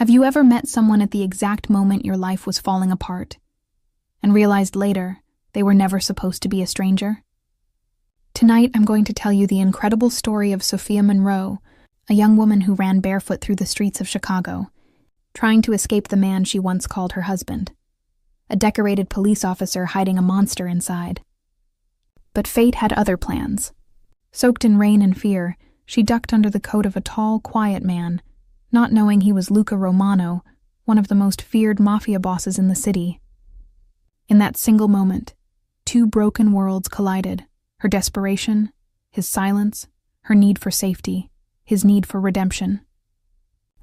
Have you ever met someone at the exact moment your life was falling apart and realized later they were never supposed to be a stranger? Tonight, I'm going to tell you the incredible story of Sophia Monroe, a young woman who ran barefoot through the streets of Chicago, trying to escape the man she once called her husband, a decorated police officer hiding a monster inside. But fate had other plans. Soaked in rain and fear, she ducked under the coat of a tall, quiet man, not knowing he was Luca Romano, one of the most feared Mafia bosses in the city. In that single moment, two broken worlds collided. Her desperation, his silence, her need for safety, his need for redemption.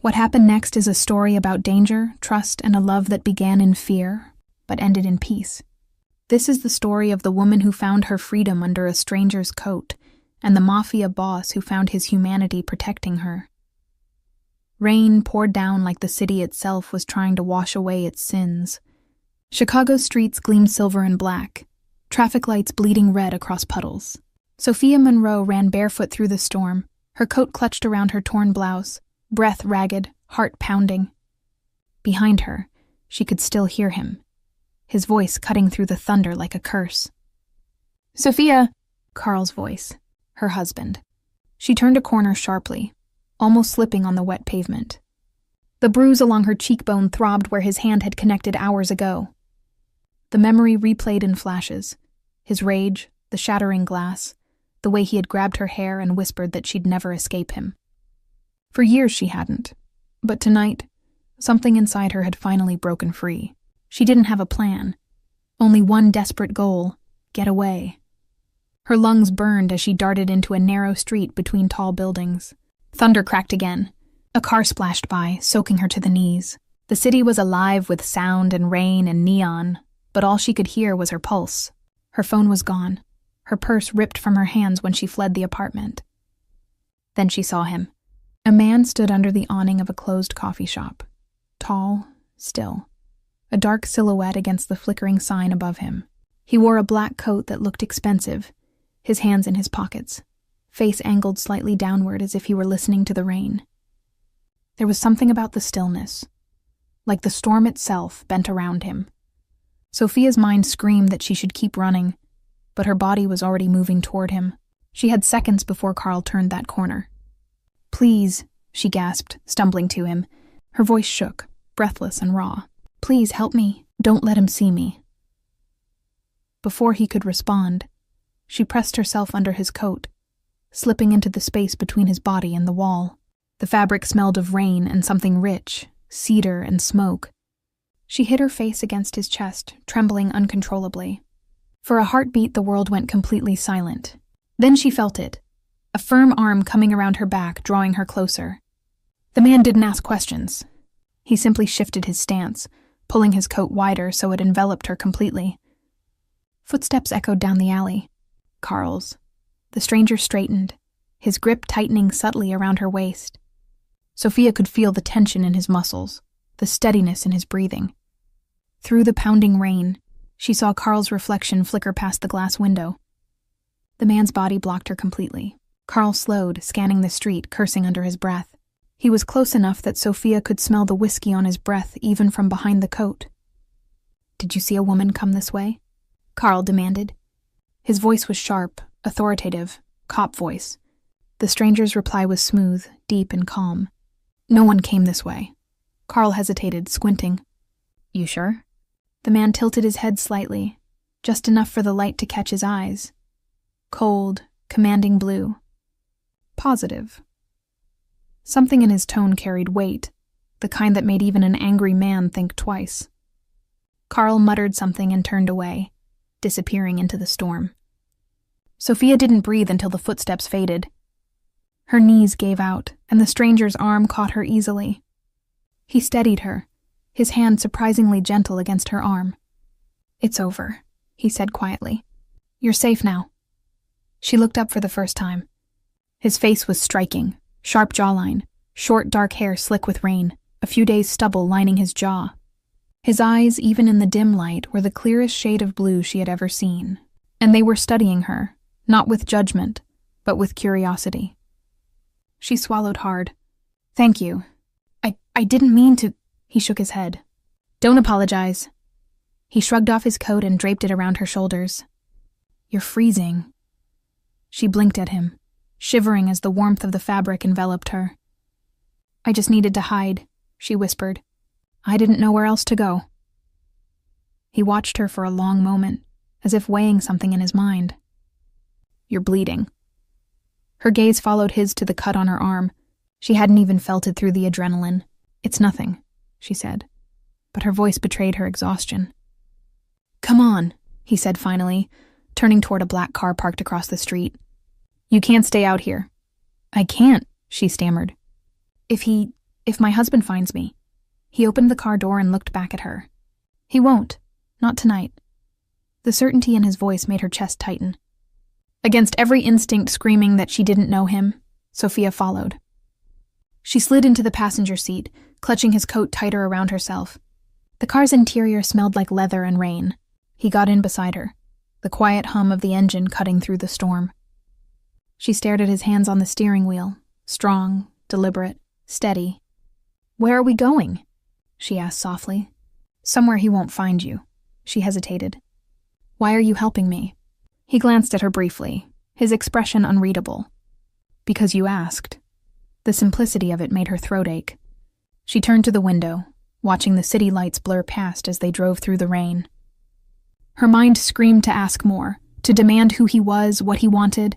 What happened next is a story about danger, trust, and a love that began in fear, but ended in peace. This is the story of the woman who found her freedom under a stranger's coat, and the Mafia boss who found his humanity protecting her. Rain poured down like the city itself was trying to wash away its sins. Chicago's streets gleamed silver and black, traffic lights bleeding red across puddles. Sophia Monroe ran barefoot through the storm, her coat clutched around her torn blouse, breath ragged, heart pounding. Behind her, she could still hear him, his voice cutting through the thunder like a curse. "Sophia!" Carl's voice, her husband. She turned a corner sharply, almost slipping on the wet pavement. The bruise along her cheekbone throbbed where his hand had connected hours ago. The memory replayed in flashes, his rage, the shattering glass, the way he had grabbed her hair and whispered that she'd never escape him. For years she hadn't, but tonight, something inside her had finally broken free. She didn't have a plan, only one desperate goal: get away. Her lungs burned as she darted into a narrow street between tall buildings. Thunder cracked again. A car splashed by, soaking her to the knees. The city was alive with sound and rain and neon, but all she could hear was her pulse. Her phone was gone, her purse ripped from her hands when she fled the apartment. Then she saw him. A man stood under the awning of a closed coffee shop. Tall, still, a dark silhouette against the flickering sign above him. He wore a black coat that looked expensive, his hands in his pockets, face angled slightly downward as if he were listening to the rain. There was something about the stillness, like the storm itself bent around him. Sophia's mind screamed that she should keep running, but her body was already moving toward him. She had seconds before Carl turned that corner. "Please," she gasped, stumbling to him. Her voice shook, breathless and raw. "Please help me. Don't let him see me." Before he could respond, she pressed herself under his coat, slipping into the space between his body and the wall. The fabric smelled of rain and something rich, cedar and smoke. She hid her face against his chest, trembling uncontrollably. For a heartbeat, the world went completely silent. Then she felt it, a firm arm coming around her back, drawing her closer. The man didn't ask questions. He simply shifted his stance, pulling his coat wider so it enveloped her completely. Footsteps echoed down the alley. Carl's. The stranger straightened, his grip tightening subtly around her waist. Sophia could feel the tension in his muscles, the steadiness in his breathing. Through the pounding rain, she saw Carl's reflection flicker past the glass window. The man's body blocked her completely. Carl slowed, scanning the street, cursing under his breath. He was close enough that Sophia could smell the whiskey on his breath even from behind the coat. "Did you see a woman come this way?" Carl demanded. His voice was sharp, authoritative, cop voice. The stranger's reply was smooth, deep, and calm. "No one came this way." Carl hesitated, squinting. "You sure?" The man tilted his head slightly, just enough for the light to catch his eyes. Cold, commanding blue. Positive. Something in his tone carried weight, the kind that made even an angry man think twice. Carl muttered something and turned away, disappearing into the storm. Sophia didn't breathe until the footsteps faded. Her knees gave out, and the stranger's arm caught her easily. He steadied her, his hand surprisingly gentle against her arm. "It's over," he said quietly. "You're safe now." She looked up for the first time. His face was striking, sharp jawline, short dark hair slick with rain, a few days' stubble lining his jaw. His eyes, even in the dim light, were the clearest shade of blue she had ever seen, and they were studying her, not with judgment, but with curiosity. She swallowed hard. "Thank you. I I didn't mean to. He shook his head. Don't apologize. He shrugged off his coat and draped it around her shoulders. You're freezing. She blinked at him, shivering as the warmth of the fabric enveloped her. I just needed to hide, she whispered. I didn't know where else to go. He watched her for a long moment, as if weighing something in his mind. You're bleeding. Her gaze followed his to the cut on her arm. She hadn't even felt it through the adrenaline. It's nothing, she said, but her voice betrayed her exhaustion. Come on, he said finally, turning toward a black car parked across the street. You can't stay out here. I can't, she stammered. If my husband finds me. He opened the car door and looked back at her. He won't. Not tonight. The certainty in his voice made her chest tighten. Against every instinct screaming that she didn't know him, Sophia followed. She slid into the passenger seat, clutching his coat tighter around herself. The car's interior smelled like leather and rain. He got in beside her, the quiet hum of the engine cutting through the storm. She stared at his hands on the steering wheel, strong, deliberate, steady. Where are we going? She asked softly. Somewhere he won't find you. She hesitated. Why are you helping me? He glanced at her briefly, his expression unreadable. Because you asked. The simplicity of it made her throat ache. She turned to the window, watching the city lights blur past as they drove through the rain. Her mind screamed to ask more, to demand who he was, what he wanted,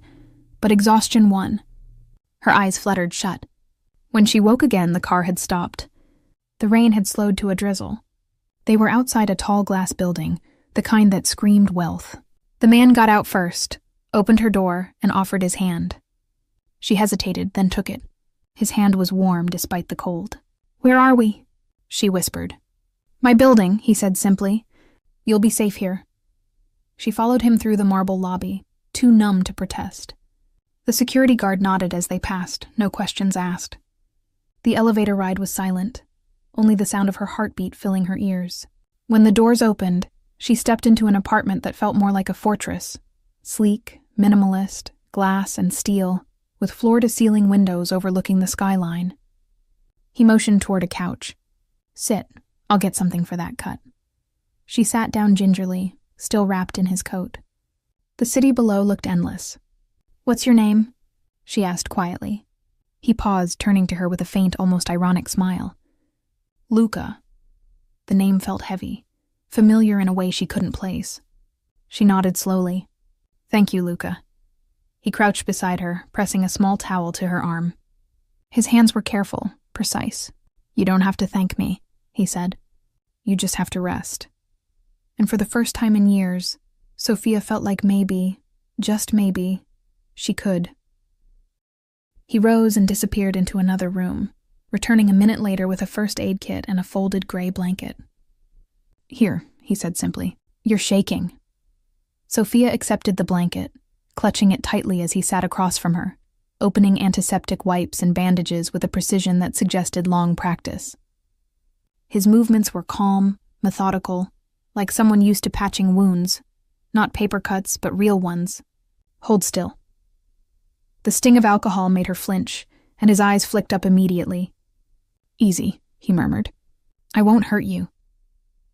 but exhaustion won. Her eyes fluttered shut. When she woke again, the car had stopped. The rain had slowed to a drizzle. They were outside a tall glass building, the kind that screamed wealth. The man got out first, opened her door, and offered his hand. She hesitated, then took it. His hand was warm despite the cold. Where are we? She whispered. My building, he said simply. You'll be safe here. She followed him through the marble lobby, too numb to protest. The security guard nodded as they passed, no questions asked. The elevator ride was silent, only the sound of her heartbeat filling her ears. When the doors opened, she stepped into an apartment that felt more like a fortress, sleek, minimalist, glass and steel, with floor-to-ceiling windows overlooking the skyline. He motioned toward a couch. Sit, I'll get something for that cut. She sat down gingerly, still wrapped in his coat. The city below looked endless. What's your name? She asked quietly. He paused, turning to her with a faint, almost ironic smile. Luca. The name felt heavy, familiar in a way she couldn't place. She nodded slowly. Thank you, Luca. He crouched beside her, pressing a small towel to her arm. His hands were careful, precise. You don't have to thank me, he said. You just have to rest. And for the first time in years, Sophia felt like maybe, just maybe, she could. He rose and disappeared into another room, returning a minute later with a first aid kit and a folded gray blanket. Here, he said simply. You're shaking. Sophia accepted the blanket, clutching it tightly as he sat across from her, opening antiseptic wipes and bandages with a precision that suggested long practice. His movements were calm, methodical, like someone used to patching wounds, not paper cuts, but real ones. Hold still. The sting of alcohol made her flinch, and his eyes flicked up immediately. Easy, he murmured. I won't hurt you.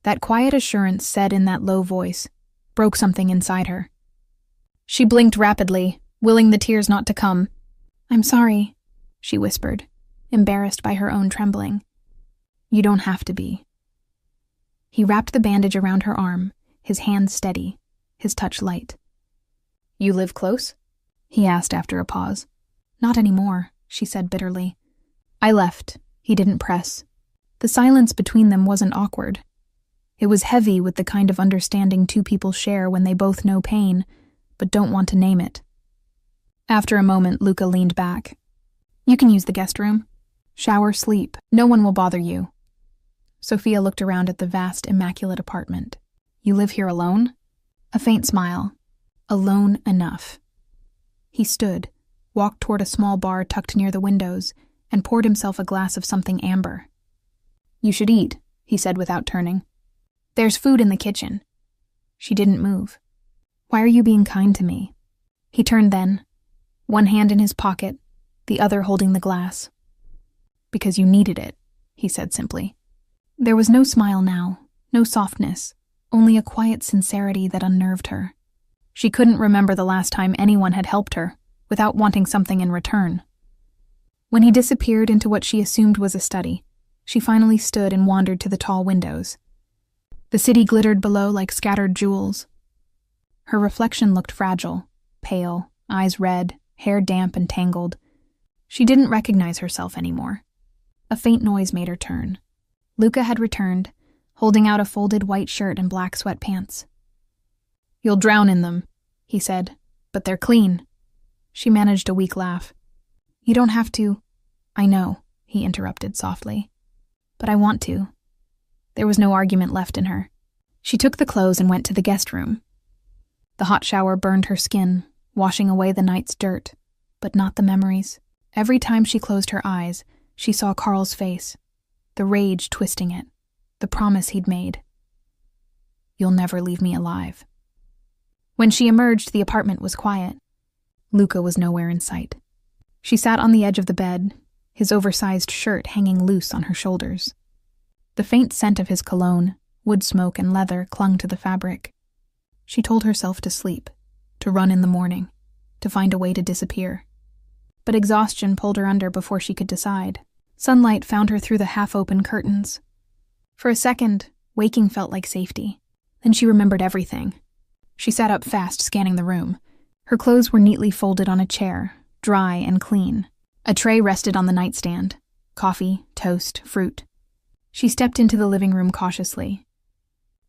That quiet assurance said in that low voice broke something inside her. She blinked rapidly, willing the tears not to come. I'm sorry, she whispered, embarrassed by her own trembling. You don't have to be. He wrapped the bandage around her arm, his hand steady, his touch light. You live close? He asked after a pause. Not anymore, she said bitterly. I left. He didn't press. The silence between them wasn't awkward. It was heavy with the kind of understanding two people share when they both know pain, but don't want to name it. After a moment, Luca leaned back. You can use the guest room. Shower, sleep. No one will bother you. Sophia looked around at the vast, immaculate apartment. You live here alone? A faint smile. Alone enough. He stood, walked toward a small bar tucked near the windows, and poured himself a glass of something amber. You should eat, he said without turning. There's food in the kitchen. She didn't move. Why are you being kind to me? He turned then, one hand in his pocket, the other holding the glass. Because you needed it, he said simply. There was no smile now, no softness, only a quiet sincerity that unnerved her. She couldn't remember the last time anyone had helped her, without wanting something in return. When he disappeared into what she assumed was a study, she finally stood and wandered to the tall windows. The city glittered below like scattered jewels. Her reflection looked fragile, pale, eyes red, hair damp and tangled. She didn't recognize herself anymore. A faint noise made her turn. Luca had returned, holding out a folded white shirt and black sweatpants. "You'll drown in them," he said, "but they're clean." She managed a weak laugh. "You don't have to." "I know," he interrupted softly. "But I want to." There was no argument left in her. She took the clothes and went to the guest room. The hot shower burned her skin, washing away the night's dirt, but not the memories. Every time she closed her eyes, she saw Carl's face, the rage twisting it, the promise he'd made. "You'll never leave me alive." When she emerged, the apartment was quiet. Luca was nowhere in sight. She sat on the edge of the bed, his oversized shirt hanging loose on her shoulders. The faint scent of his cologne, wood smoke and leather clung to the fabric. She told herself to sleep, to run in the morning, to find a way to disappear. But exhaustion pulled her under before she could decide. Sunlight found her through the half-open curtains. For a second, waking felt like safety. Then she remembered everything. She sat up fast, scanning the room. Her clothes were neatly folded on a chair, dry and clean. A tray rested on the nightstand. Coffee, toast, fruit. She stepped into the living room cautiously.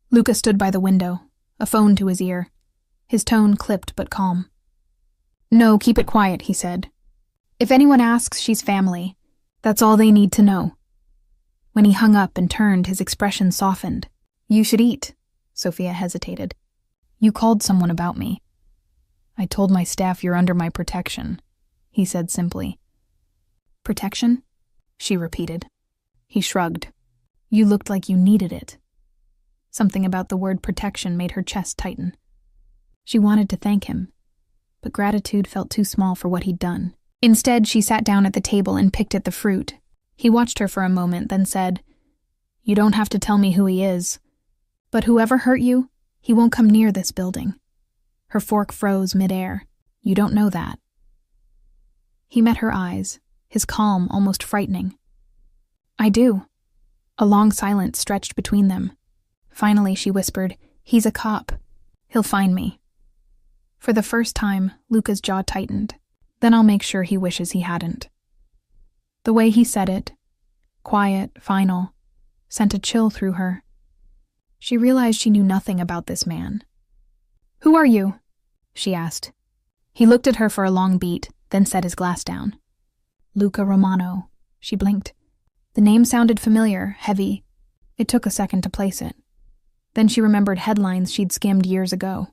Luca stood by the window, a phone to his ear. His tone clipped but calm. "No, keep it quiet," he said. "If anyone asks, she's family. That's all they need to know." When he hung up and turned, his expression softened. "You should eat." Sophia hesitated. "You called someone about me." "I told my staff you're under my protection," he said simply. "Protection?" she repeated. He shrugged. "You looked like you needed it." Something about the word protection made her chest tighten. She wanted to thank him, but gratitude felt too small for what he'd done. Instead, she sat down at the table and picked at the fruit. He watched her for a moment, then said, "You don't have to tell me who he is. But whoever hurt you, he won't come near this building." Her fork froze midair. "You don't know that." He met her eyes, his calm almost frightening. "I do." A long silence stretched between them. Finally, she whispered, "He's a cop. He'll find me." For the first time, Luca's jaw tightened. "Then I'll make sure he wishes he hadn't." The way he said it, quiet, final, sent a chill through her. She realized she knew nothing about this man. "Who are you?" she asked. He looked at her for a long beat, then set his glass down. "Luca Romano." She blinked. The name sounded familiar, heavy. It took a second to place it. Then she remembered headlines she'd skimmed years ago.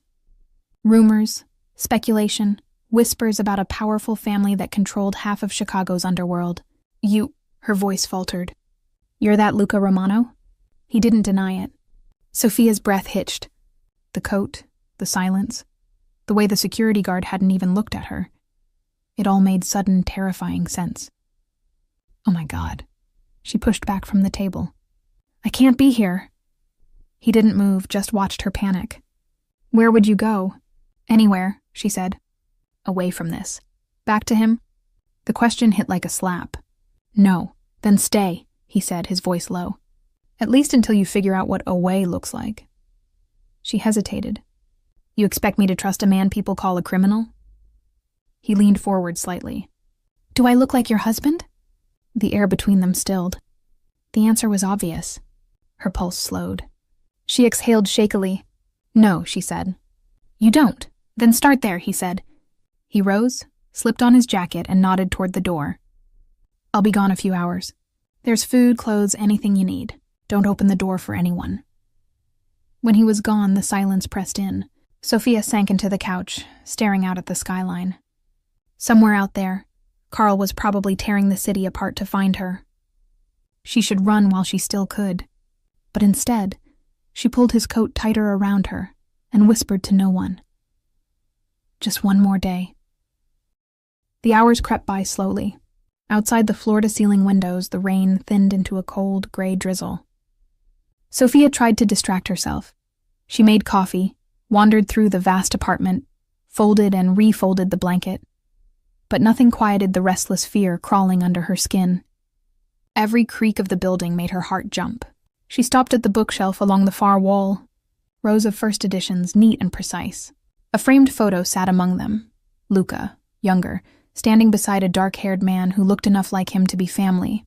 Rumors, speculation, whispers about a powerful family that controlled half of Chicago's underworld. "You," her voice faltered. "You're that Luca Romano?" He didn't deny it. Sophia's breath hitched. The coat, the silence, the way the security guard hadn't even looked at her. It all made sudden, terrifying sense. "Oh my God." She pushed back from the table. "I can't be here." He didn't move, just watched her panic. "Where would you go?" "Anywhere," she said. "Away from this." "Back to him?" The question hit like a slap. "No." "Then stay," he said, his voice low. "At least until you figure out what away looks like." She hesitated. "You expect me to trust a man people call a criminal?" He leaned forward slightly. "Do I look like your husband?" The air between them stilled. The answer was obvious. Her pulse slowed. She exhaled shakily. "No," she said. "You don't? Then start there," he said. He rose, slipped on his jacket, and nodded toward the door. "I'll be gone a few hours. There's food, clothes, anything you need. Don't open the door for anyone." When he was gone, the silence pressed in. Sophia sank into the couch, staring out at the skyline. Somewhere out there, Carl was probably tearing the city apart to find her. She should run while she still could. But instead, she pulled his coat tighter around her and whispered to no one. Just one more day. The hours crept by slowly. Outside the floor-to-ceiling windows, the rain thinned into a cold, gray drizzle. Sophia tried to distract herself. She made coffee, wandered through the vast apartment, folded and refolded the blanket. But nothing quieted the restless fear crawling under her skin. Every creak of the building made her heart jump. She stopped at the bookshelf along the far wall. Rows of first editions, neat and precise. A framed photo sat among them. Luca, younger, standing beside a dark-haired man who looked enough like him to be family.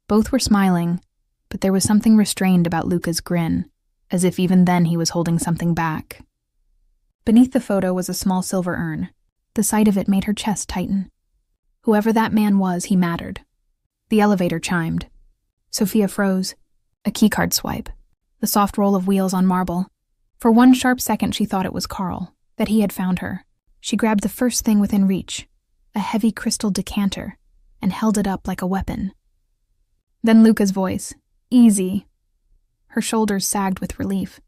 Both were smiling, but there was something restrained about Luca's grin, as if even then he was holding something back. Beneath the photo was a small silver urn. The sight of it made her chest tighten. Whoever that man was, he mattered. The elevator chimed. Sophia froze. A keycard swipe. The soft roll of wheels on marble. For one sharp second she thought it was Carl, that he had found her. She grabbed the first thing within reach, a heavy crystal decanter, and held it up like a weapon. Then Luca's voice. Easy. Her shoulders sagged with relief.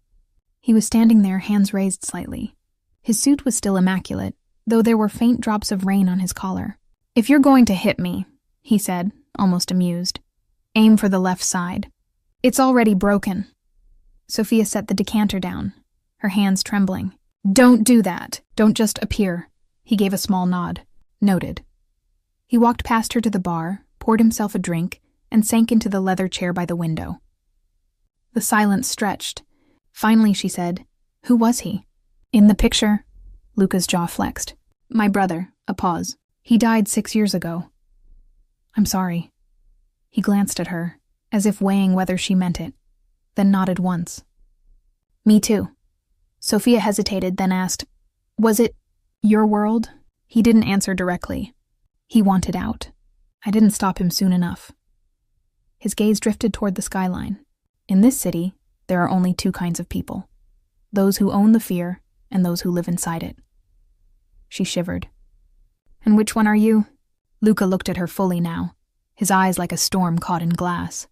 He was standing there, hands raised slightly. His suit was still immaculate, though there were faint drops of rain on his collar. "If you're going to hit me," he said, almost amused, "aim for the left side. It's already broken." Sophia set the decanter down, her hands trembling. "Don't do that. Don't just appear." He gave a small nod. Noted. He walked past her to the bar, poured himself a drink, and sank into the leather chair by the window. The silence stretched. Finally, she said, "Who was he?" "In the picture." Luca's jaw flexed. "My brother." A pause. "He died 6 years ago." "I'm sorry." He glanced at her, as if weighing whether she meant it, then nodded once. "Me too." Sophia hesitated, then asked, "Was it your world?" He didn't answer directly. He wanted out. I didn't stop him soon enough. His gaze drifted toward the skyline. In this city, there are only 2 kinds of people. Those who own the fear and those who live inside it. She shivered. "And which one are you?" Luca looked at her fully now, his eyes like a storm caught in glass.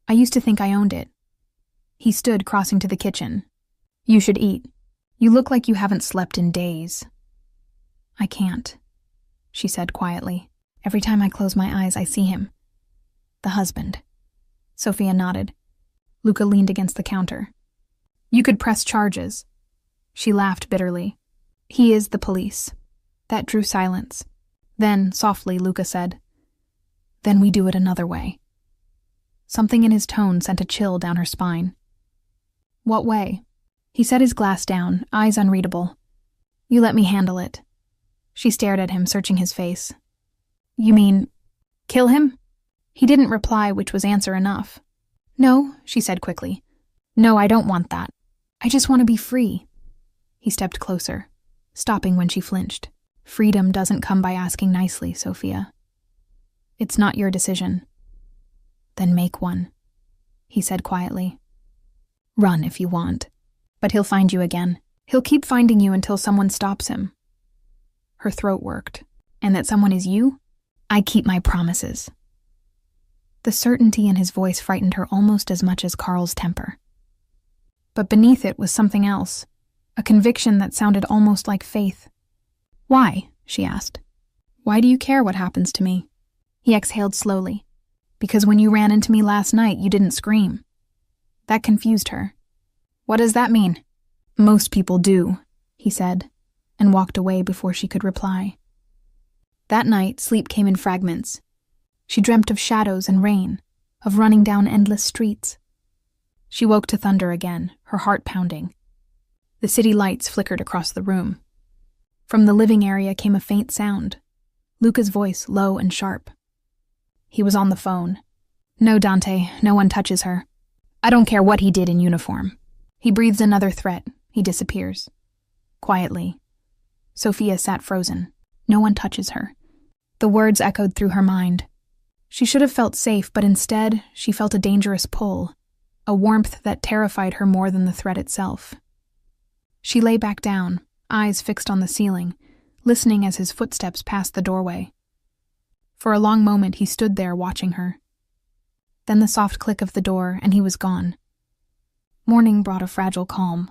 "I used to think I owned it." He stood, crossing to the kitchen. "You should eat. You look like you haven't slept in days." "I can't," she said quietly. "Every time I close my eyes, I see him. The husband." Sophia nodded. Luca leaned against the counter. "You could press charges." She laughed bitterly. "He is the police." That drew silence. Then, softly, Luca said, "Then we do it another way." Something in his tone sent a chill down her spine. "What way?" He set his glass down, eyes unreadable. "You let me handle it." She stared at him, searching his face. "You mean, kill him?" He didn't reply, which was answer enough. "No," she said quickly. "No, I don't want that. I just want to be free." He stepped closer, stopping when she flinched. "Freedom doesn't come by asking nicely, Sophia. It's not your decision." "Then make one," he said quietly. "Run if you want, but he'll find you again. He'll keep finding you until someone stops him." Her throat worked. "And that someone is you? I keep my promises." The certainty in his voice frightened her almost as much as Carl's temper. But beneath it was something else, a conviction that sounded almost like faith. "Why?" she asked. "Why do you care what happens to me?" He exhaled slowly. "Because when you ran into me last night, you didn't scream." That confused her. "What does that mean?" "Most people do," he said, and walked away before she could reply. That night, sleep came in fragments. She dreamt of shadows and rain, of running down endless streets. She woke to thunder again, her heart pounding. The city lights flickered across the room. From the living area came a faint sound, Luca's voice low and sharp. He was on the phone. "No, Dante, no one touches her. I don't care what he did in uniform." He breathes another threat. He disappears. Quietly. Sophia sat frozen. No one touches her. The words echoed through her mind. She should have felt safe, but instead, she felt a dangerous pull, a warmth that terrified her more than the threat itself. She lay back down, eyes fixed on the ceiling, listening as his footsteps passed the doorway. For a long moment he stood there watching her. Then the soft click of the door, and he was gone. Morning brought a fragile calm.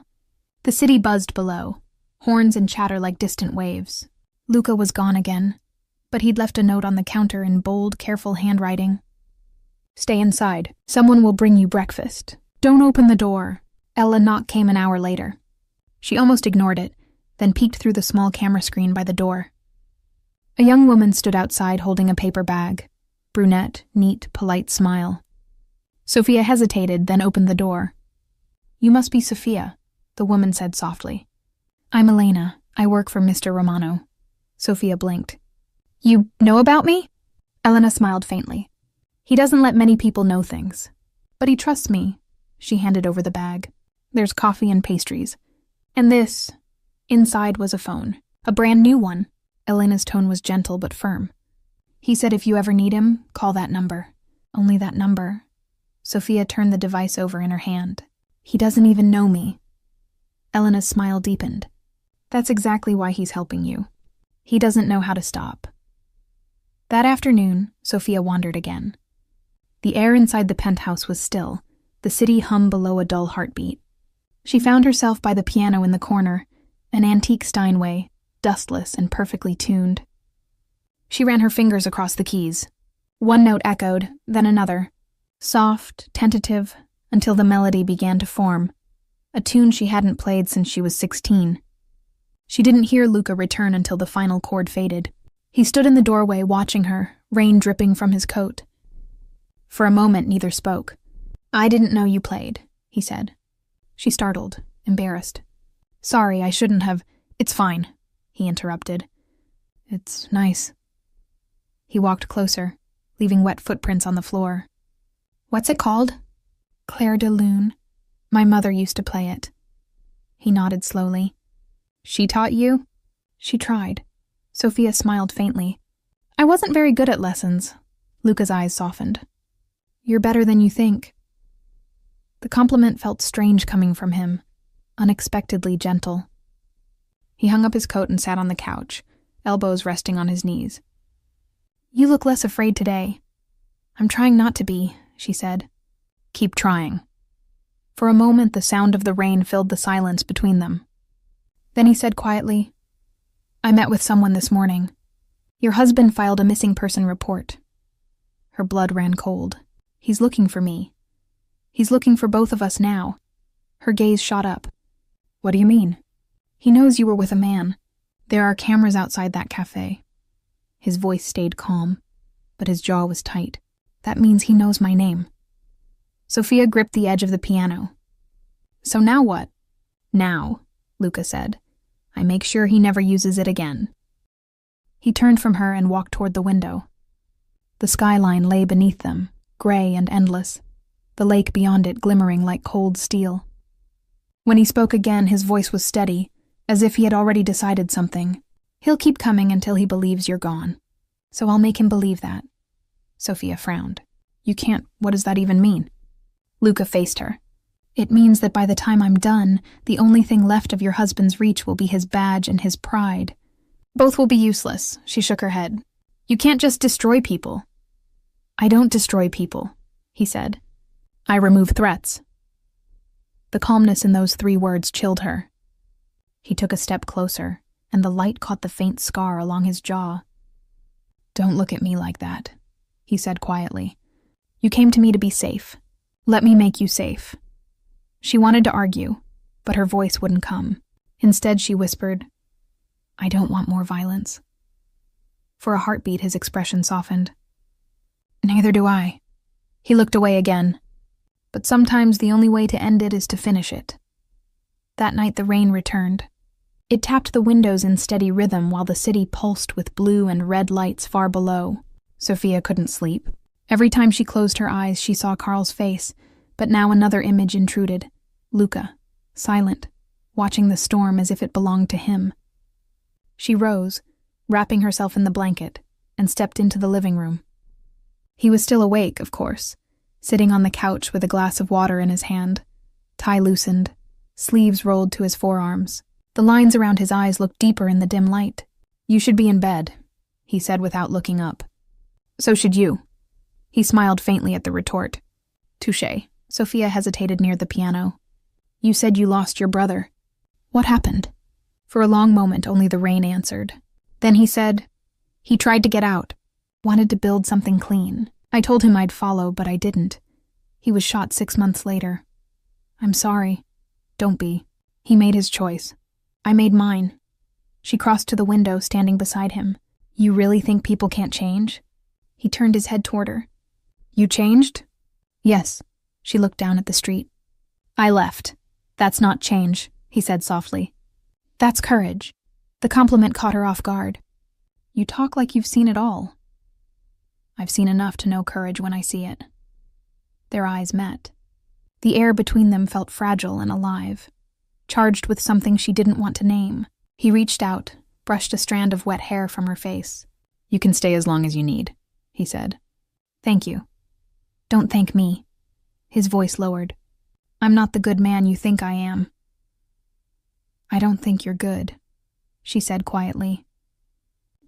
The city buzzed below, horns and chatter like distant waves. Luca was gone again, but he'd left a note on the counter in bold, careful handwriting. "Stay inside. Someone will bring you breakfast. Don't open the door." Ella knock came an hour later. She almost ignored it, then peeked through the small camera screen by the door. A young woman stood outside holding a paper bag. Brunette, neat, polite smile. Sophia hesitated, then opened the door. "You must be Sophia," the woman said softly. "I'm Elena. I work for Mr. Romano." Sophia blinked. "You know about me?" Elena smiled faintly. "He doesn't let many people know things. But he trusts me." She handed over the bag. "There's coffee and pastries. And this." Inside was a phone. A brand new one. Elena's tone was gentle but firm. "He said if you ever need him, call that number. Only that number." Sophia turned the device over in her hand. "He doesn't even know me." Elena's smile deepened. "That's exactly why he's helping you. He doesn't know how to stop." That afternoon, Sophia wandered again. The air inside the penthouse was still, the city hummed below a dull heartbeat. She found herself by the piano in the corner, an antique Steinway, dustless and perfectly tuned. She ran her fingers across the keys. One note echoed, then another, soft, tentative, until the melody began to form, a tune she hadn't played since she was 16. She didn't hear Luca return until the final chord faded. He stood in the doorway watching her, rain dripping from his coat. For a moment, neither spoke. "I didn't know you played," he said. She startled, embarrassed. "Sorry, I shouldn't have—" "It's fine," he interrupted. "It's nice." He walked closer, leaving wet footprints on the floor. "What's it called?" "Clair de Lune. My mother used to play it." He nodded slowly. "She taught you?" "She tried." Sophia smiled faintly. "I wasn't very good at lessons." Luca's eyes softened. "You're better than you think." The compliment felt strange coming from him, unexpectedly gentle. He hung up his coat and sat on the couch, elbows resting on his knees. "You look less afraid today." "I'm trying not to be," she said. "Keep trying." For a moment, the sound of the rain filled the silence between them. Then he said quietly, "I met with someone this morning. Your husband filed a missing person report." Her blood ran cold. "He's looking for me. He's looking for both of us now." Her gaze shot up. "What do you mean?" "He knows you were with a man. There are cameras outside that cafe." His voice stayed calm, but his jaw was tight. "That means he knows my name." Sophia gripped the edge of the piano. "So now what?" "Now," Luca said, "I make sure he never uses it again." He turned from her and walked toward the window. The skyline lay beneath them, gray and endless, the lake beyond it glimmering like cold steel. When he spoke again, his voice was steady, as if he had already decided something. "He'll keep coming until he believes you're gone. So I'll make him believe that." Sophia frowned. "You can't. What does that even mean?" Luca faced her. "It means that by the time I'm done, the only thing left of your husband's reach will be his badge and his pride. Both will be useless." She shook her head. "You can't just destroy people." "I don't destroy people," he said. "I remove threats." The calmness in those 3 words chilled her. He took a step closer, and the light caught the faint scar along his jaw. "Don't look at me like that," he said quietly. "You came to me to be safe. Let me make you safe." She wanted to argue, but her voice wouldn't come. Instead, she whispered, "I don't want more violence." For a heartbeat, his expression softened. "Neither do I." He looked away again. "But sometimes the only way to end it is to finish it." That night the rain returned. It tapped the windows in steady rhythm while the city pulsed with blue and red lights far below. Sophia couldn't sleep. Every time she closed her eyes, she saw Carl's face, but now another image intruded. Luca, silent, watching the storm as if it belonged to him. She rose, wrapping herself in the blanket, and stepped into the living room. He was still awake, of course, sitting on the couch with a glass of water in his hand, tie loosened, sleeves rolled to his forearms. The lines around his eyes looked deeper in the dim light. "You should be in bed," he said without looking up. "So should you." He smiled faintly at the retort. "Touché." Sophia hesitated near the piano. "You said you lost your brother. What happened?" For a long moment, only the rain answered. Then he said, He tried to get out, wanted to build something clean. I told him I'd follow, but I didn't. He was shot 6 months later. I'm sorry. Don't be. He made his choice. I made mine. She crossed to the window, standing beside him. You really think people can't change? He turned his head toward her. You changed? Yes. She looked down at the street. I left. That's not change, he said softly. That's courage. The compliment caught her off guard. You talk like you've seen it all. I've seen enough to know courage when I see it. Their eyes met. The air between them felt fragile and alive, charged with something she didn't want to name. He reached out, brushed a strand of wet hair from her face. You can stay as long as you need, he said. Thank you. Don't thank me. His voice lowered. I'm not the good man you think I am. I don't think you're good, she said quietly.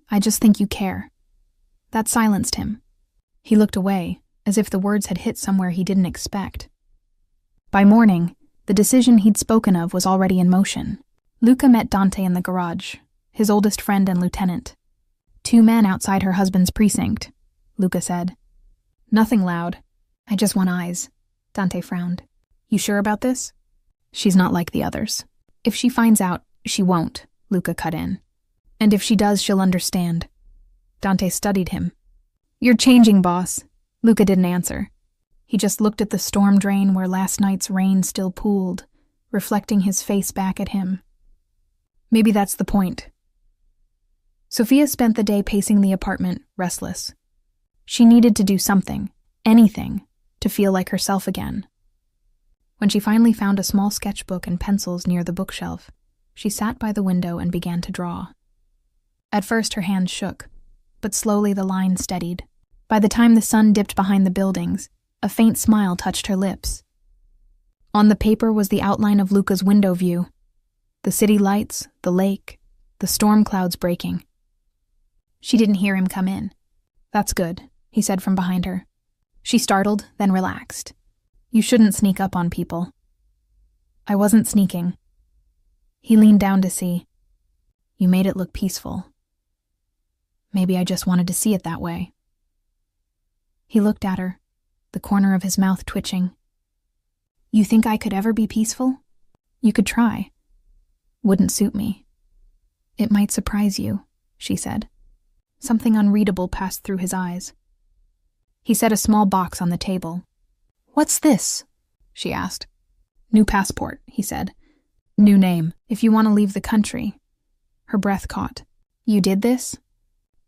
I just think you care. That silenced him. He looked away, as if the words had hit somewhere he didn't expect. By morning, the decision he'd spoken of was already in motion. Luca met Dante in the garage, his oldest friend and lieutenant. 2 men outside her husband's precinct, Luca said. Nothing loud. I just want eyes. Dante frowned. You sure about this? She's not like the others. If she finds out, she won't, Luca cut in. And if she does, she'll understand. Dante studied him. You're changing, boss. Luca didn't answer. He just looked at the storm drain where last night's rain still pooled, reflecting his face back at him. Maybe that's the point. Sophia spent the day pacing the apartment, restless. She needed to do something, anything, to feel like herself again. When she finally found a small sketchbook and pencils near the bookshelf, she sat by the window and began to draw. At first her hands shook, but slowly the line steadied. By the time the sun dipped behind the buildings, a faint smile touched her lips. On the paper was the outline of Luca's window view. The city lights, the lake, the storm clouds breaking. She didn't hear him come in. That's good, he said from behind her. She startled, then relaxed. You shouldn't sneak up on people. I wasn't sneaking. He leaned down to see. You made it look peaceful. Maybe I just wanted to see it that way. He looked at her, the corner of his mouth twitching. You think I could ever be peaceful? You could try. Wouldn't suit me. It might surprise you, she said. Something unreadable passed through his eyes. He set a small box on the table. What's this? She asked. New passport, he said. New name, if you want to leave the country. Her breath caught. You did this?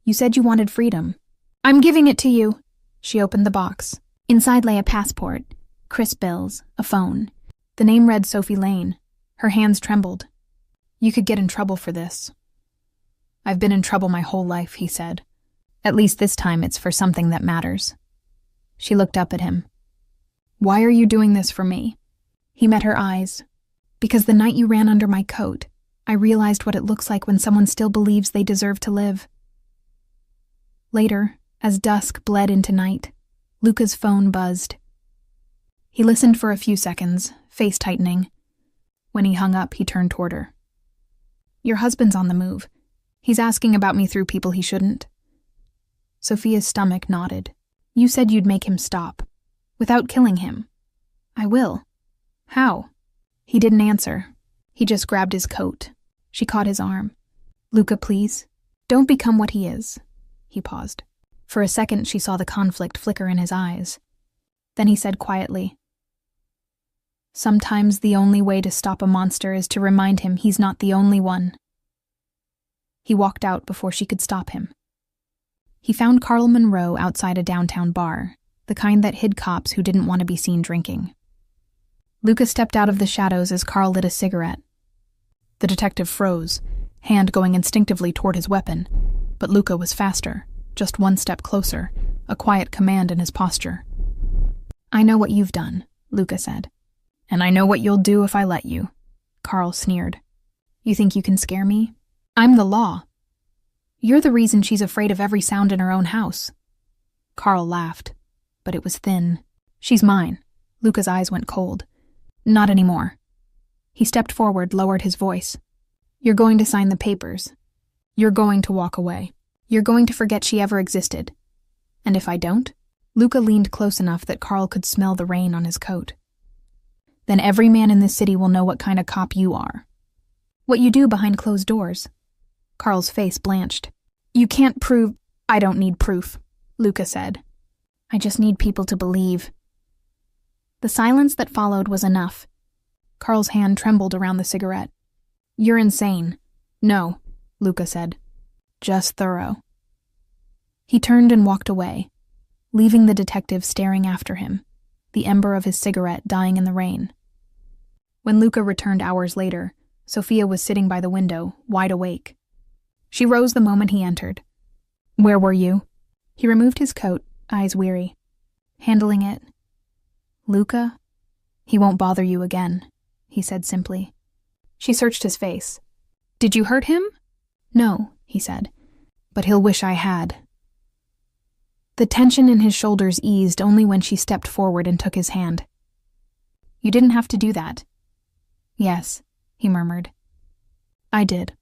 You said you wanted freedom. I'm giving it to you. She opened the box. Inside lay a passport, crisp bills, a phone. The name read Sophie Lane. Her hands trembled. You could get in trouble for this. I've been in trouble my whole life, he said. At least this time it's for something that matters. She looked up at him. Why are you doing this for me? He met her eyes. Because the night you ran under my coat, I realized what it looks like when someone still believes they deserve to live. Later, as dusk bled into night, Luca's phone buzzed. He listened for a few seconds, face tightening. When he hung up, he turned toward her. Your husband's on the move. He's asking about me through people he shouldn't. Sophia's stomach nodded. You said you'd make him stop. Without killing him. I will. How? He didn't answer. He just grabbed his coat. She caught his arm. Luca, please. Don't become what he is. He paused. For a second, she saw the conflict flicker in his eyes. Then he said quietly, sometimes the only way to stop a monster is to remind him he's not the only one. He walked out before she could stop him. He found Carl Monroe outside a downtown bar, the kind that hid cops who didn't want to be seen drinking. Luca stepped out of the shadows as Carl lit a cigarette. The detective froze, hand going instinctively toward his weapon, but Luca was faster, just one step closer, a quiet command in his posture. I know what you've done, Luca said. And I know what you'll do if I let you. Carl sneered. You think you can scare me? I'm the law. You're the reason she's afraid of every sound in her own house. Carl laughed, but it was thin. She's mine. Luca's eyes went cold. Not anymore. He stepped forward, lowered his voice. You're going to sign the papers. You're going to walk away. You're going to forget she ever existed. And if I don't? Luca leaned close enough that Carl could smell the rain on his coat. Then every man in this city will know what kind of cop you are. What you do behind closed doors. Carl's face blanched. You can't prove— I don't need proof, Luca said. I just need people to believe. The silence that followed was enough. Carl's hand trembled around the cigarette. You're insane. No, Luca said. Just thorough. He turned and walked away, leaving the detective staring after him, the ember of his cigarette dying in the rain. When Luca returned hours later, Sophia was sitting by the window, wide awake. She rose the moment he entered. Where were you? He removed his coat, eyes weary. Handling it. Luca? He won't bother you again, he said simply. She searched his face. Did you hurt him? No, he said, but he'll wish I had. The tension in his shoulders eased only when she stepped forward and took his hand. You didn't have to do that. Yes, he murmured. I did.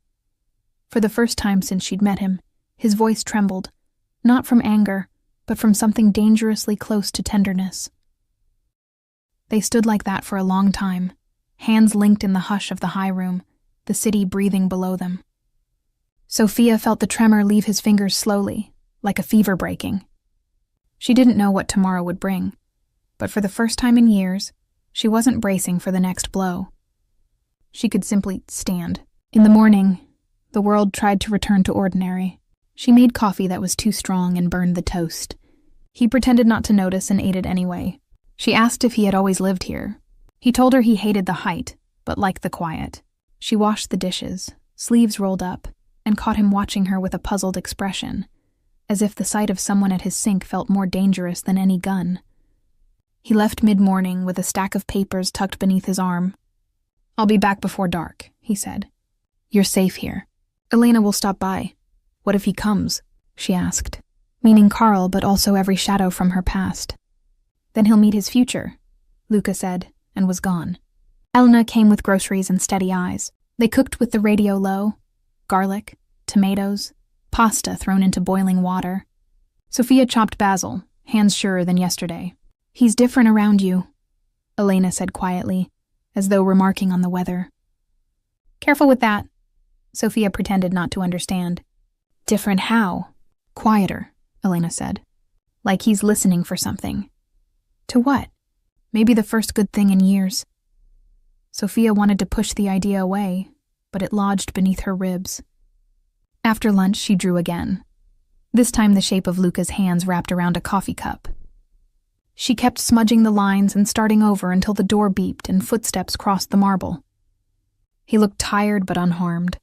For the first time since she'd met him, his voice trembled, not from anger, but from something dangerously close to tenderness. They stood like that for a long time, hands linked in the hush of the high room, the city breathing below them. Sophia felt the tremor leave his fingers slowly, like a fever breaking. She didn't know what tomorrow would bring, but for the first time in years, she wasn't bracing for the next blow. She could simply stand. In the morning, the world tried to return to ordinary. She made coffee that was too strong and burned the toast. He pretended not to notice and ate it anyway. She asked if he had always lived here. He told her he hated the height, but liked the quiet. She washed the dishes, sleeves rolled up, and caught him watching her with a puzzled expression, as if the sight of someone at his sink felt more dangerous than any gun. He left mid-morning with a stack of papers tucked beneath his arm. I'll be back before dark, he said. You're safe here. Elena will stop by. What if he comes? She asked, meaning Carl, but also every shadow from her past. Then he'll meet his future, Luca said, and was gone. Elena came with groceries and steady eyes. They cooked with the radio low, garlic, tomatoes, pasta thrown into boiling water. Sophia chopped basil, hands surer than yesterday. He's different around you, Elena said quietly, as though remarking on the weather. Careful with that. Sophia pretended not to understand. Different how? Quieter, Elena said. Like he's listening for something. To what? Maybe the first good thing in years. Sophia wanted to push the idea away, but it lodged beneath her ribs. After lunch, she drew again. This time the shape of Luca's hands wrapped around a coffee cup. She kept smudging the lines and starting over until the door beeped and footsteps crossed the marble. He looked tired but unharmed.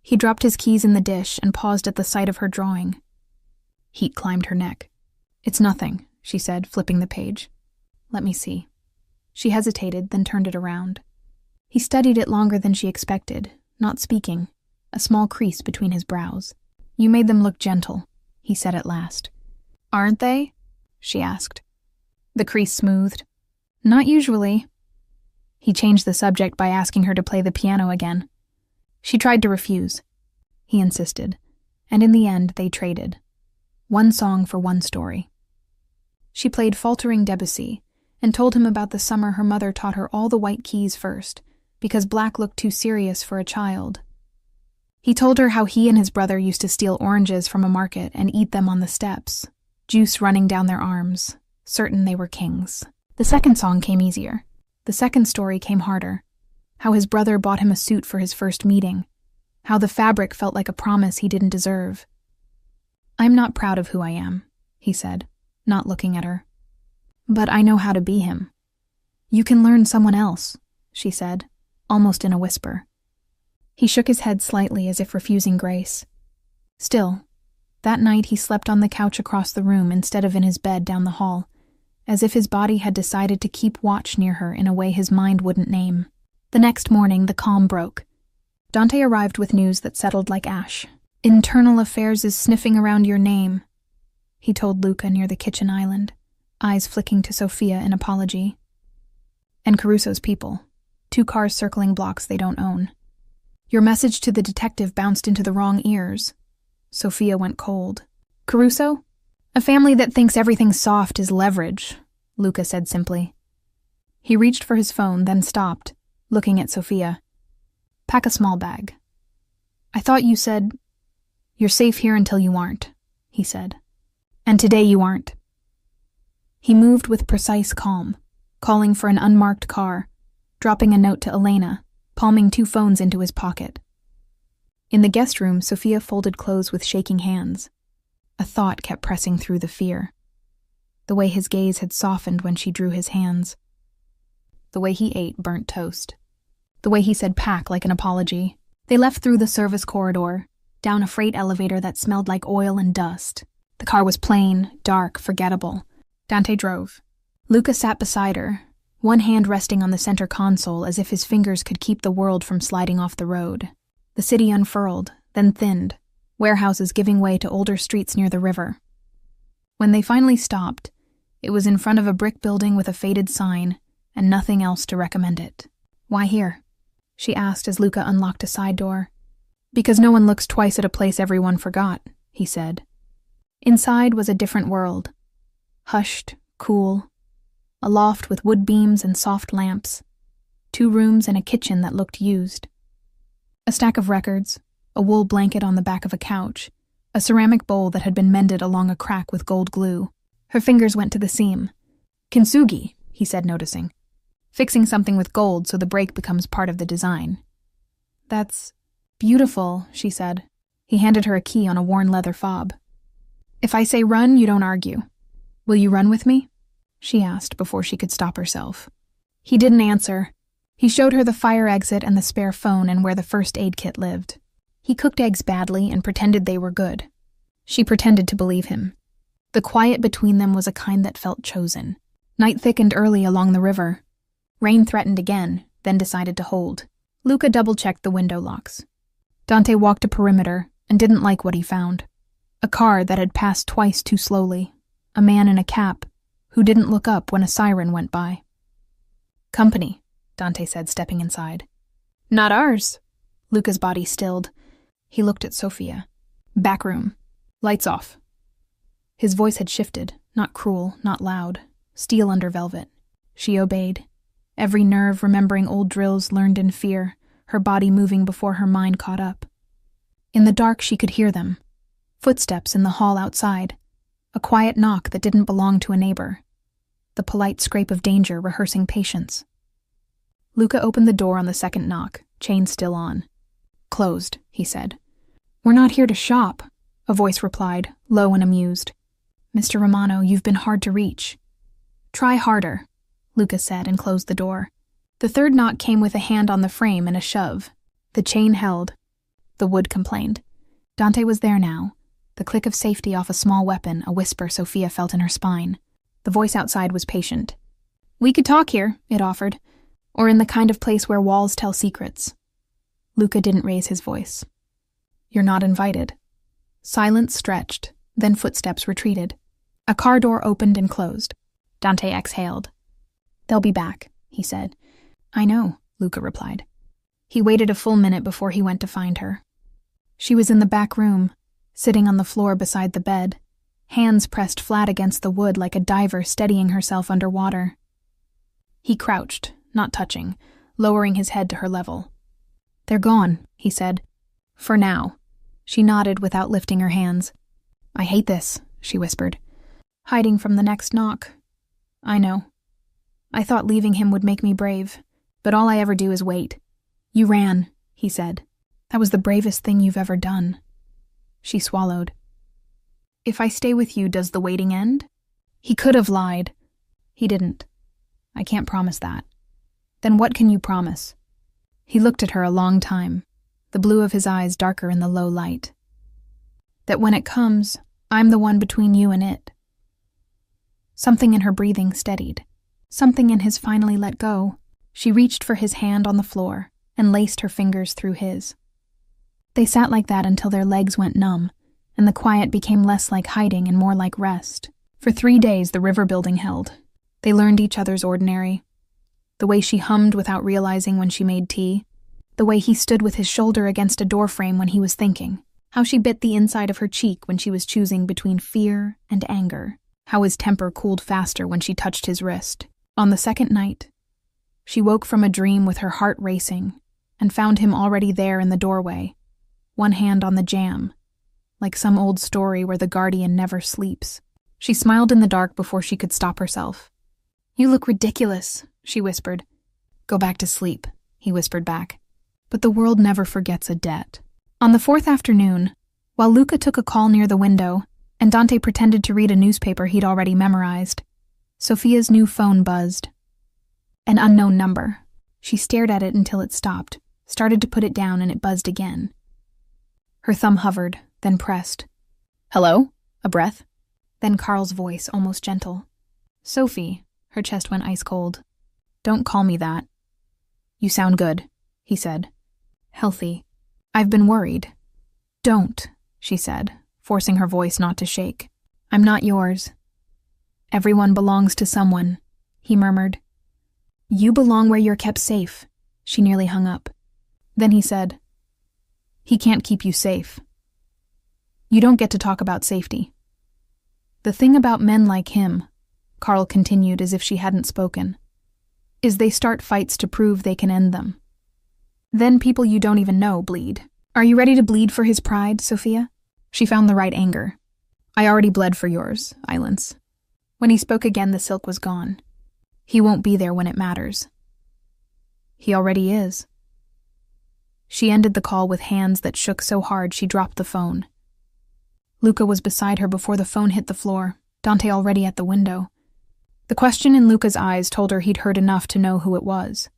He dropped his keys in the dish and paused at the sight of her drawing. Heat climbed her neck. It's nothing, she said, flipping the page. Let me see. She hesitated, then turned it around. He studied it longer than she expected, not speaking, a small crease between his brows. You made them look gentle, he said at last. Aren't they? She asked. The crease smoothed. Not usually. He changed the subject by asking her to play the piano again. She tried to refuse. He insisted, and in the end they traded. One song for one story. She played faltering Debussy and told him about the summer her mother taught her all the white keys first, because black looked too serious for a child. He told her how he and his brother used to steal oranges from a market and eat them on the steps, juice running down their arms, certain they were kings. The second song came easier. The second story came harder. How his brother bought him a suit for his first meeting. How the fabric felt like a promise he didn't deserve. I'm not proud of who I am, he said, not looking at her. But I know how to be him. You can learn someone else, she said, almost in a whisper. He shook his head slightly as if refusing grace. Still, that night he slept on the couch across the room instead of in his bed down the hall, as if his body had decided to keep watch near her in a way his mind wouldn't name. The next morning, the calm broke. Dante arrived with news that settled like ash. Internal Affairs is sniffing around your name, he told Luca near the kitchen island, eyes flicking to Sophia in apology. And Caruso's people. 2 cars circling blocks they don't own. Your message to the detective bounced into the wrong ears. Sophia went cold. Caruso? A family that thinks everything soft is leverage, Luca said simply. He reached for his phone, then stopped, looking at Sophia. Pack a small bag. I thought you said, you're safe here until you aren't, he said. And today you aren't. He moved with precise calm, calling for an unmarked car, dropping a note to Elena, palming 2 phones into his pocket. In the guest room, Sophia folded clothes with shaking hands. A thought kept pressing through the fear. The way his gaze had softened when she drew his hands. The way he ate burnt toast. The way he said pack like an apology. They left through the service corridor, down a freight elevator that smelled like oil and dust. The car was plain, dark, forgettable. Dante drove. Luca sat beside her, one hand resting on the center console as if his fingers could keep the world from sliding off the road. The city unfurled, then thinned, warehouses giving way to older streets near the river. When they finally stopped, it was in front of a brick building with a faded sign and nothing else to recommend it. Why here? She asked as Luca unlocked a side door. Because no one looks twice at a place everyone forgot, he said. Inside was a different world. Hushed, cool. A loft with wood beams and soft lamps. 2 rooms and a kitchen that looked used. A stack of records, a wool blanket on the back of a couch, a ceramic bowl that had been mended along a crack with gold glue. Her fingers went to the seam. Kintsugi, he said, noticing. Fixing something with gold so the break becomes part of the design. That's beautiful, she said. He handed her a key on a worn leather fob. If I say run, you don't argue. Will you run with me? She asked before she could stop herself. He didn't answer. He showed her the fire exit and the spare phone and where the first aid kit lived. He cooked eggs badly and pretended they were good. She pretended to believe him. The quiet between them was a kind that felt chosen. Night thickened early along the river. Rain threatened again, then decided to hold. Luca double-checked the window locks. Dante walked a perimeter and didn't like what he found. A car that had passed twice too slowly. A man in a cap who didn't look up when a siren went by. Company, Dante said, stepping inside. Not ours. Luca's body stilled. He looked at Sophia. Back room. Lights off. His voice had shifted, not cruel, not loud. Steel under velvet. She obeyed. Every nerve remembering old drills learned in fear, her body moving before her mind caught up. In the dark she could hear them. Footsteps in the hall outside. A quiet knock that didn't belong to a neighbor. The polite scrape of danger rehearsing patience. Luca opened the door on the second knock, chain still on. Closed, he said. We're not here to shop, a voice replied, low and amused. Mr. Romano, you've been hard to reach. Try harder, Luca said and closed the door. The third knock came with a hand on the frame and a shove. The chain held. The wood complained. Dante was there now. The click of safety off a small weapon, a whisper Sophia felt in her spine. The voice outside was patient. We could talk here, it offered, or in the kind of place where walls tell secrets. Luca didn't raise his voice. You're not invited. Silence stretched, then footsteps retreated. A car door opened and closed. Dante exhaled. They'll be back, he said. I know, Luca replied. He waited a full minute before he went to find her. She was in the back room, sitting on the floor beside the bed, hands pressed flat against the wood like a diver steadying herself underwater. He crouched, not touching, lowering his head to her level. They're gone, he said. For now. She nodded without lifting her hands. I hate this, she whispered. Hiding from the next knock. I know. I thought leaving him would make me brave, but all I ever do is wait. You ran, he said. That was the bravest thing you've ever done. She swallowed. If I stay with you, does the waiting end? He could have lied. He didn't. I can't promise that. Then what can you promise? He looked at her a long time, the blue of his eyes darker in the low light. That when it comes, I'm the one between you and it. Something in her breathing steadied. Something in his finally let go. She reached for his hand on the floor and laced her fingers through his. They sat like that until their legs went numb, and the quiet became less like hiding and more like rest. For 3 days the river building held. They learned each other's ordinary. The way she hummed without realizing when she made tea. The way he stood with his shoulder against a doorframe when he was thinking. How she bit the inside of her cheek when she was choosing between fear and anger. How his temper cooled faster when she touched his wrist. On the second night, she woke from a dream with her heart racing and found him already there in the doorway, one hand on the jamb, like some old story where the guardian never sleeps. She smiled in the dark before she could stop herself. "You look ridiculous," she whispered. "Go back to sleep," he whispered back. But the world never forgets a debt. On the fourth afternoon, while Luca took a call near the window and Dante pretended to read a newspaper he'd already memorized, Sophia's new phone buzzed. An unknown number. She stared at it until it stopped, started to put it down, and it buzzed again. Her thumb hovered, then pressed. "Hello?" A breath. Then Carl's voice, almost gentle. "Sophie." Her chest went ice cold. "Don't call me that." "You sound good," he said. "Healthy. I've been worried." "Don't," she said, forcing her voice not to shake. "I'm not yours." "Everyone belongs to someone," he murmured. "You belong where you're kept safe." She nearly hung up. Then he said, "He can't keep you safe. You don't get to talk about safety." "The thing about men like him," Carl continued as if she hadn't spoken, "is they start fights to prove they can end them. Then people you don't even know bleed. Are you ready to bleed for his pride, Sophia?" She found the right anger. "I already bled for yours, Islands." When he spoke again, the silk was gone. "He won't be there when it matters." "He already is." She ended the call with hands that shook so hard she dropped the phone. Luca was beside her before the phone hit the floor, Dante already at the window. The question in Luca's eyes told her he'd heard enough to know who it was.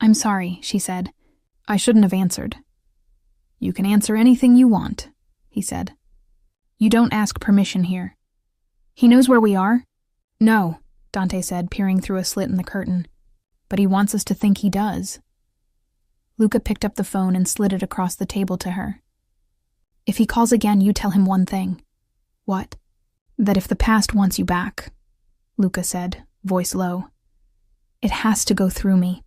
"I'm sorry," she said. "I shouldn't have answered." "You can answer anything you want," he said. "You don't ask permission here." "He knows where we are?" "No," Dante said, peering through a slit in the curtain. "But he wants us to think he does." Luca picked up the phone and slid it across the table to her. "If he calls again, you tell him one thing." "What?" "That if the past wants you back," Luca said, voice low, "it has to go through me."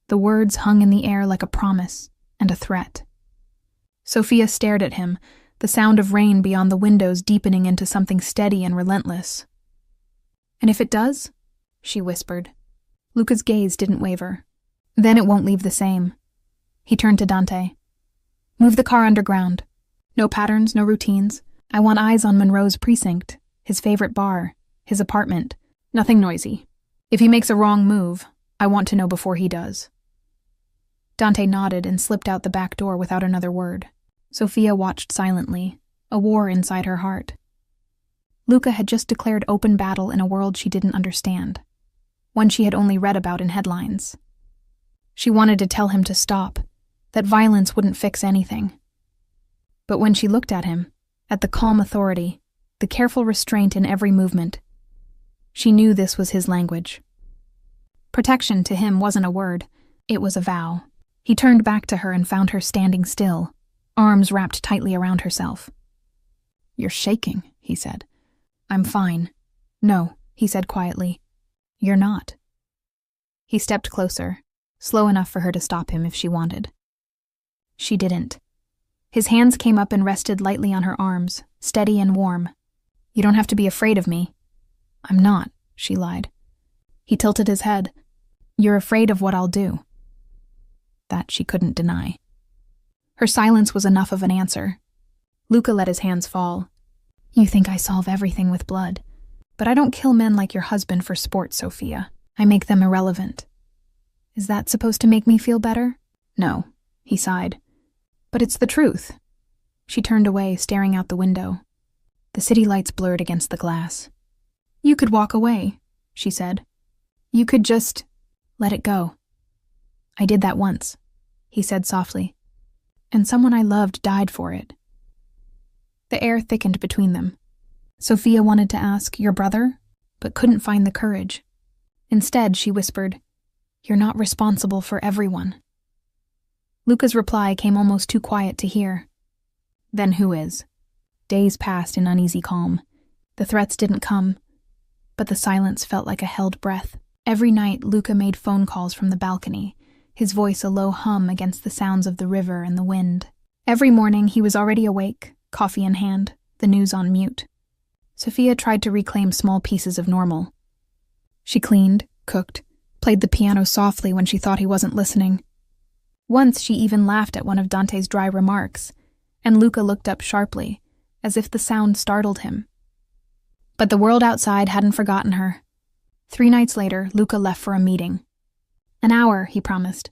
The words hung in the air like a promise and a threat. Sophia stared at him, the sound of rain beyond the windows deepening into something steady and relentless. "And if it does?" she whispered. Luca's gaze didn't waver. "Then it won't leave the same." He turned to Dante. "Move the car underground. No patterns, no routines. I want eyes on Monroe's precinct, his favorite bar, his apartment. Nothing noisy. If he makes a wrong move, I want to know before he does." Dante nodded and slipped out the back door without another word. Sophia watched silently, a war inside her heart. Luca had just declared open battle in a world she didn't understand, one she had only read about in headlines. She wanted to tell him to stop, that violence wouldn't fix anything. But when she looked at him, at the calm authority, the careful restraint in every movement, she knew this was his language. Protection to him wasn't a word, it was a vow. He turned back to her and found her standing still, arms wrapped tightly around herself. "You're shaking," he said. "I'm fine." "No," he said quietly. "You're not." He stepped closer, slow enough for her to stop him if she wanted. She didn't. His hands came up and rested lightly on her arms, steady and warm. "You don't have to be afraid of me." "I'm not," she lied. He tilted his head. "You're afraid of what I'll do." That she couldn't deny. Her silence was enough of an answer. Luca let his hands fall. "You think I solve everything with blood. But I don't kill men like your husband for sport, Sophia. I make them irrelevant." "Is that supposed to make me feel better?" "No," he sighed. "But it's the truth." She turned away, staring out the window. The city lights blurred against the glass. "You could walk away," she said. "You could just let it go." "I did that once," he said softly. "And someone I loved died for it." The air thickened between them. Sophia wanted to ask, "Your brother?" but couldn't find the courage. Instead, she whispered, "You're not responsible for everyone." Luca's reply came almost too quiet to hear. "Then who is?" Days passed in uneasy calm. The threats didn't come, but the silence felt like a held breath. Every night, Luca made phone calls from the balcony, his voice a low hum against the sounds of the river and the wind. Every morning he was already awake, coffee in hand, the news on mute. Sophia tried to reclaim small pieces of normal. She cleaned, cooked, played the piano softly when she thought he wasn't listening. Once she even laughed at one of Dante's dry remarks, and Luca looked up sharply, as if the sound startled him. But the world outside hadn't forgotten her. 3 nights later, Luca left for a meeting. "An hour," he promised.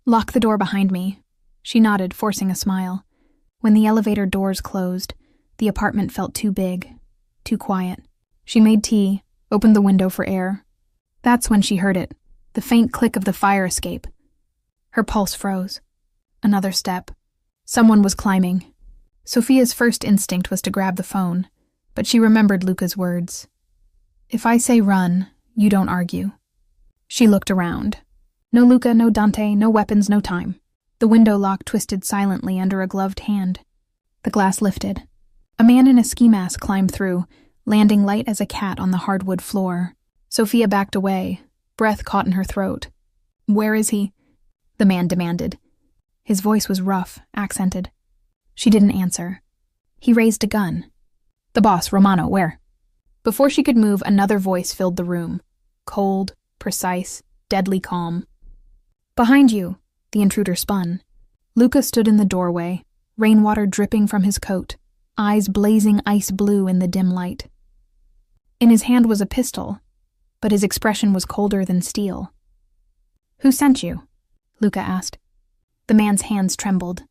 "Lock the door behind me." She nodded, forcing a smile. When the elevator doors closed, the apartment felt too big, too quiet. She made tea, opened the window for air. That's when she heard it, the faint click of the fire escape. Her pulse froze. Another step. Someone was climbing. Sophia's first instinct was to grab the phone, but she remembered Luca's words. "If I say run, you don't argue." She looked around. No Luca, no Dante, no weapons, no time. The window lock twisted silently under a gloved hand. The glass lifted. A man in a ski mask climbed through, landing light as a cat on the hardwood floor. Sophia backed away, breath caught in her throat. "Where is he?" the man demanded. His voice was rough, accented. She didn't answer. He raised a gun. "The boss, Romano, where?" Before she could move, another voice filled the room. Cold, precise, deadly calm. "Behind you," the intruder spun. Luca stood in the doorway, rainwater dripping from his coat, eyes blazing ice blue in the dim light. In his hand was a pistol, but his expression was colder than steel. "Who sent you?" Luca asked. The man's hands trembled.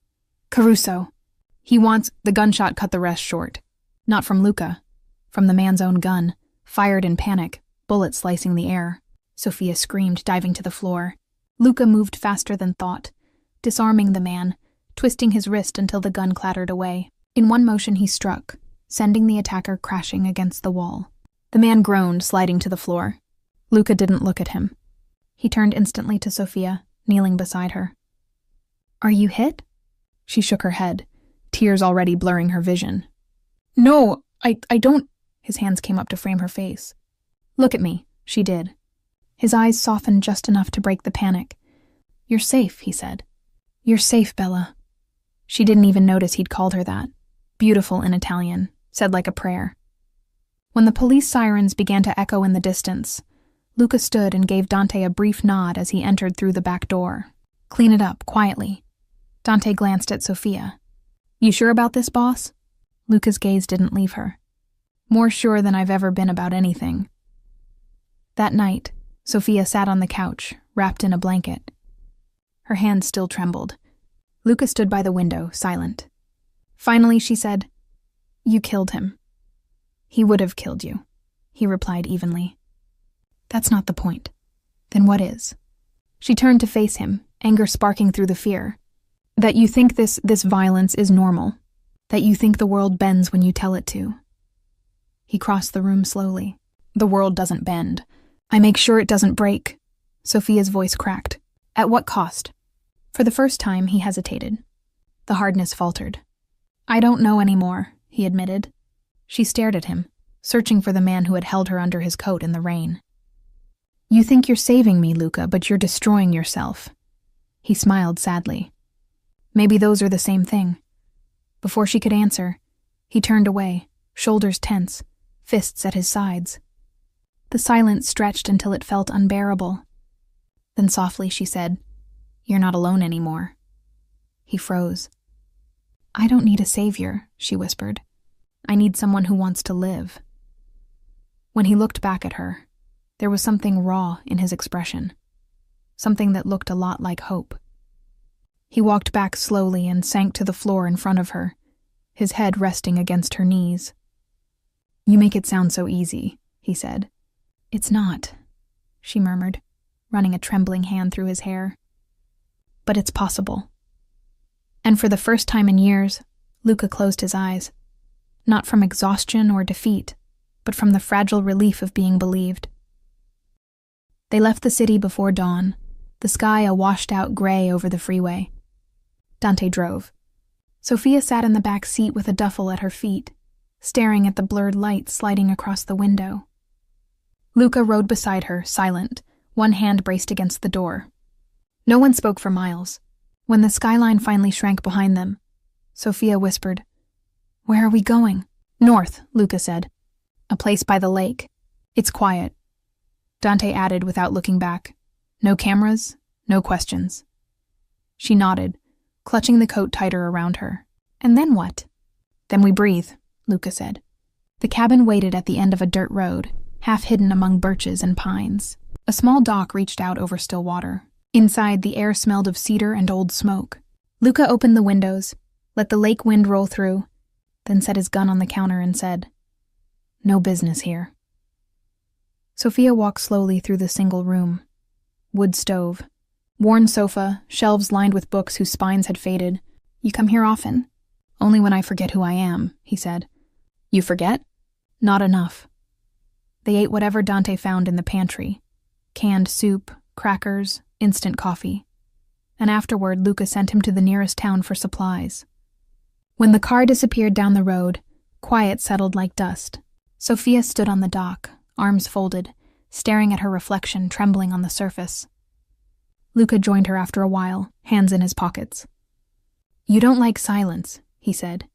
"Caruso. He wants—" The gunshot cut the rest short. Not from Luca. From the man's own gun, fired in panic, bullets slicing the air. Sophia screamed, diving to the floor. Luca moved faster than thought, disarming the man, twisting his wrist until the gun clattered away. In one motion he struck, sending the attacker crashing against the wall. The man groaned, sliding to the floor. Luca didn't look at him. He turned instantly to Sophia, kneeling beside her. "Are you hit?" She shook her head, tears already blurring her vision. "No, I don't—" His hands came up to frame her face. "Look at me." She did. His eyes softened just enough to break the panic. "You're safe," he said. "You're safe, Bella." She didn't even notice he'd called her that. Beautiful in Italian, said like a prayer. When the police sirens began to echo in the distance, Luca stood and gave Dante a brief nod as he entered through the back door. "Clean it up, quietly." Dante glanced at Sophia. "You sure about this, boss?" Luca's gaze didn't leave her. "More sure than I've ever been about anything." That night, Sophia sat on the couch, wrapped in a blanket. Her hands still trembled. Luca stood by the window, silent. Finally, she said, "You killed him." "He would have killed you," he replied evenly. "That's not the point." "Then what is?" She turned to face him, anger sparking through the fear. "That you think this violence is normal. That you think the world bends when you tell it to." He crossed the room slowly. "The world doesn't bend. I make sure it doesn't break." Sophia's voice cracked. "At what cost?" For the first time, he hesitated. The hardness faltered. "I don't know anymore," he admitted. She stared at him, searching for the man who had held her under his coat in the rain. "You think you're saving me, Luca, but you're destroying yourself." He smiled sadly. "Maybe those are the same thing." Before she could answer, he turned away, shoulders tense, fists at his sides. The silence stretched until it felt unbearable. Then softly she said, "You're not alone anymore." He froze. "I don't need a savior," she whispered. "I need someone who wants to live." When he looked back at her, there was something raw in his expression, something that looked a lot like hope. He walked back slowly and sank to the floor in front of her, his head resting against her knees. "You make it sound so easy," he said. "It's not," she murmured, running a trembling hand through his hair. "But it's possible." And for the first time in years, Luca closed his eyes, not from exhaustion or defeat, but from the fragile relief of being believed. They left the city before dawn, the sky a washed-out gray over the freeway. Dante drove. Sophia sat in the back seat with a duffel at her feet, staring at the blurred light sliding across the window. Luca rode beside her, silent, one hand braced against the door. No one spoke for miles. When the skyline finally shrank behind them, Sophia whispered. Where are we going? North, Luca said. A place by the lake. It's quiet. Dante added without looking back. No cameras, no questions. She nodded, clutching the coat tighter around her. And then what? Then we breathe, Luca said. The cabin waited at the end of a dirt road, half hidden among birches and pines. A small dock reached out over still water. Inside, the air smelled of cedar and old smoke. Luca opened the windows, let the lake wind roll through, then set his gun on the counter and said, No business here. Sophia walked slowly through the single room. Wood stove, worn sofa, shelves lined with books whose spines had faded. You come here often? Only when I forget who I am, he said. You forget? Not enough. They ate whatever Dante found in the pantry. Canned soup, crackers, instant coffee. And afterward, Luca sent him to the nearest town for supplies. When the car disappeared down the road, quiet settled like dust. Sophia stood on the dock, arms folded, staring at her reflection trembling on the surface. Luca joined her after a while, hands in his pockets. You don't like silence, he said.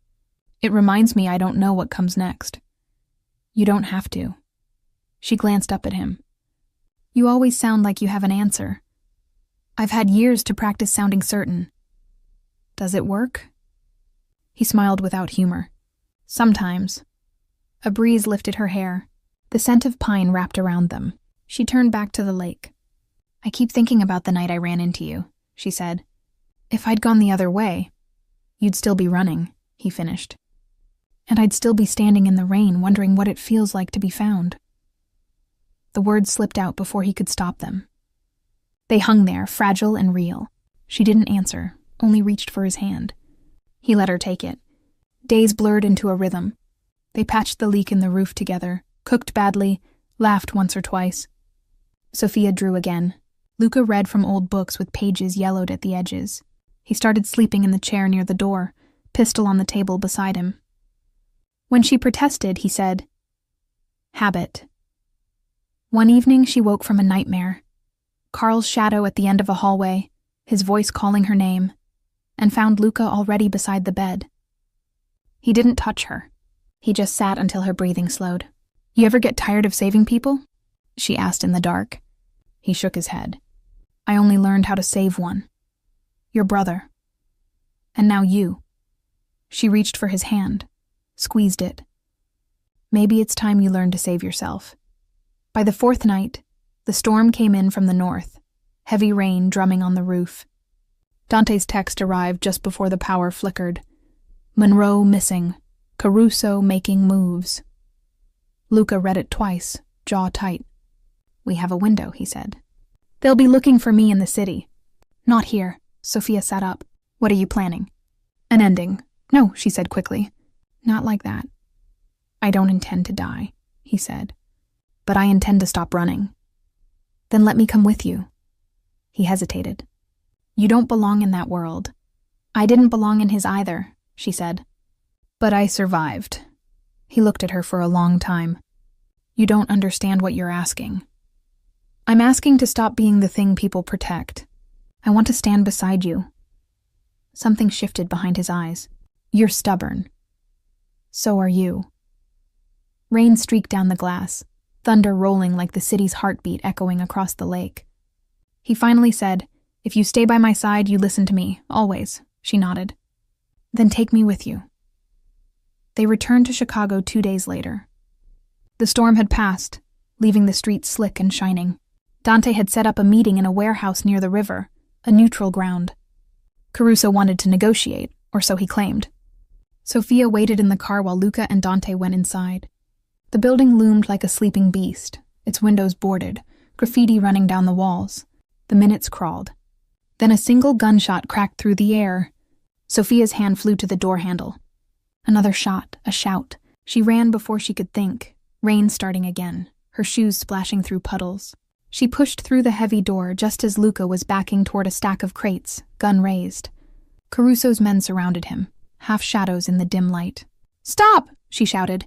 It reminds me I don't know what comes next. You don't have to. She glanced up at him. You always sound like you have an answer. I've had years to practice sounding certain. Does it work? He smiled without humor. Sometimes. A breeze lifted her hair. The scent of pine wrapped around them. She turned back to the lake. I keep thinking about the night I ran into you, she said. If I'd gone the other way, you'd still be running, he finished. And I'd still be standing in the rain wondering what it feels like to be found. The words slipped out before he could stop them. They hung there, fragile and real. She didn't answer, only reached for his hand. He let her take it. Days blurred into a rhythm. They patched the leak in the roof together, cooked badly, laughed once or twice. Sophia drew again. Luca read from old books with pages yellowed at the edges. He started sleeping in the chair near the door, pistol on the table beside him. When she protested, he said, Habit. One evening she woke from a nightmare. Carl's shadow at the end of a hallway, his voice calling her name, and found Luca already beside the bed. He didn't touch her. He just sat until her breathing slowed. You ever get tired of saving people? She asked in the dark. He shook his head. I only learned how to save one. Your brother. And now you. She reached for his hand, squeezed it. Maybe it's time you learn to save yourself. By the fourth night, the storm came in from the north, heavy rain drumming on the roof. Dante's text arrived just before the power flickered. Monroe missing. Caruso making moves. Luca read it twice, jaw tight. We have a window, he said. They'll be looking for me in the city. Not here. Sophia sat up. What are you planning? An ending. No, she said quickly. Not like that. I don't intend to die, he said. But I intend to stop running. Then let me come with you. He hesitated. You don't belong in that world. I didn't belong in his either, she said. But I survived. He looked at her for a long time. You don't understand what you're asking. I'm asking to stop being the thing people protect. I want to stand beside you. Something shifted behind his eyes. You're stubborn. So are you. Rain streaked down the glass, thunder rolling like the city's heartbeat echoing across the lake. He finally said, If you stay by my side, you listen to me, always. She nodded. Then take me with you. They returned to Chicago 2 days later. The storm had passed, leaving the streets slick and shining. Dante had set up a meeting in a warehouse near the river, a neutral ground. Caruso wanted to negotiate, or so he claimed. Sophia waited in the car while Luca and Dante went inside. The building loomed like a sleeping beast, its windows boarded, graffiti running down the walls. The minutes crawled. Then a single gunshot cracked through the air. Sophia's hand flew to the door handle. Another shot, a shout. She ran before she could think, rain starting again, her shoes splashing through puddles. She pushed through the heavy door just as Luca was backing toward a stack of crates, gun raised. Caruso's men surrounded him, half shadows in the dim light. Stop! She shouted.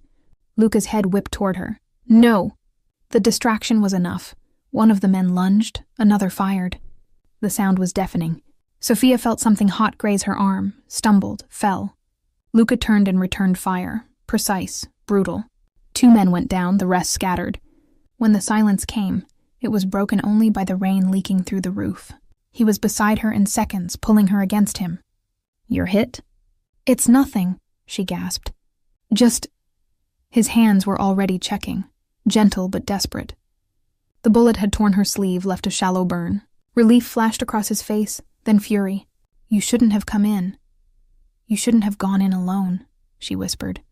Luca's head whipped toward her. No! The distraction was enough. One of the men lunged, another fired. The sound was deafening. Sophia felt something hot graze her arm, stumbled, fell. Luca turned and returned fire. Precise, brutal. 2 men went down, the rest scattered. When the silence came, it was broken only by the rain leaking through the roof. He was beside her in seconds, pulling her against him. "You're hit?" "It's nothing," she gasped. "Just—" His hands were already checking, gentle but desperate. The bullet had torn her sleeve, left a shallow burn. Relief flashed across his face, then fury. "You shouldn't have come in. You shouldn't have gone in alone," she whispered.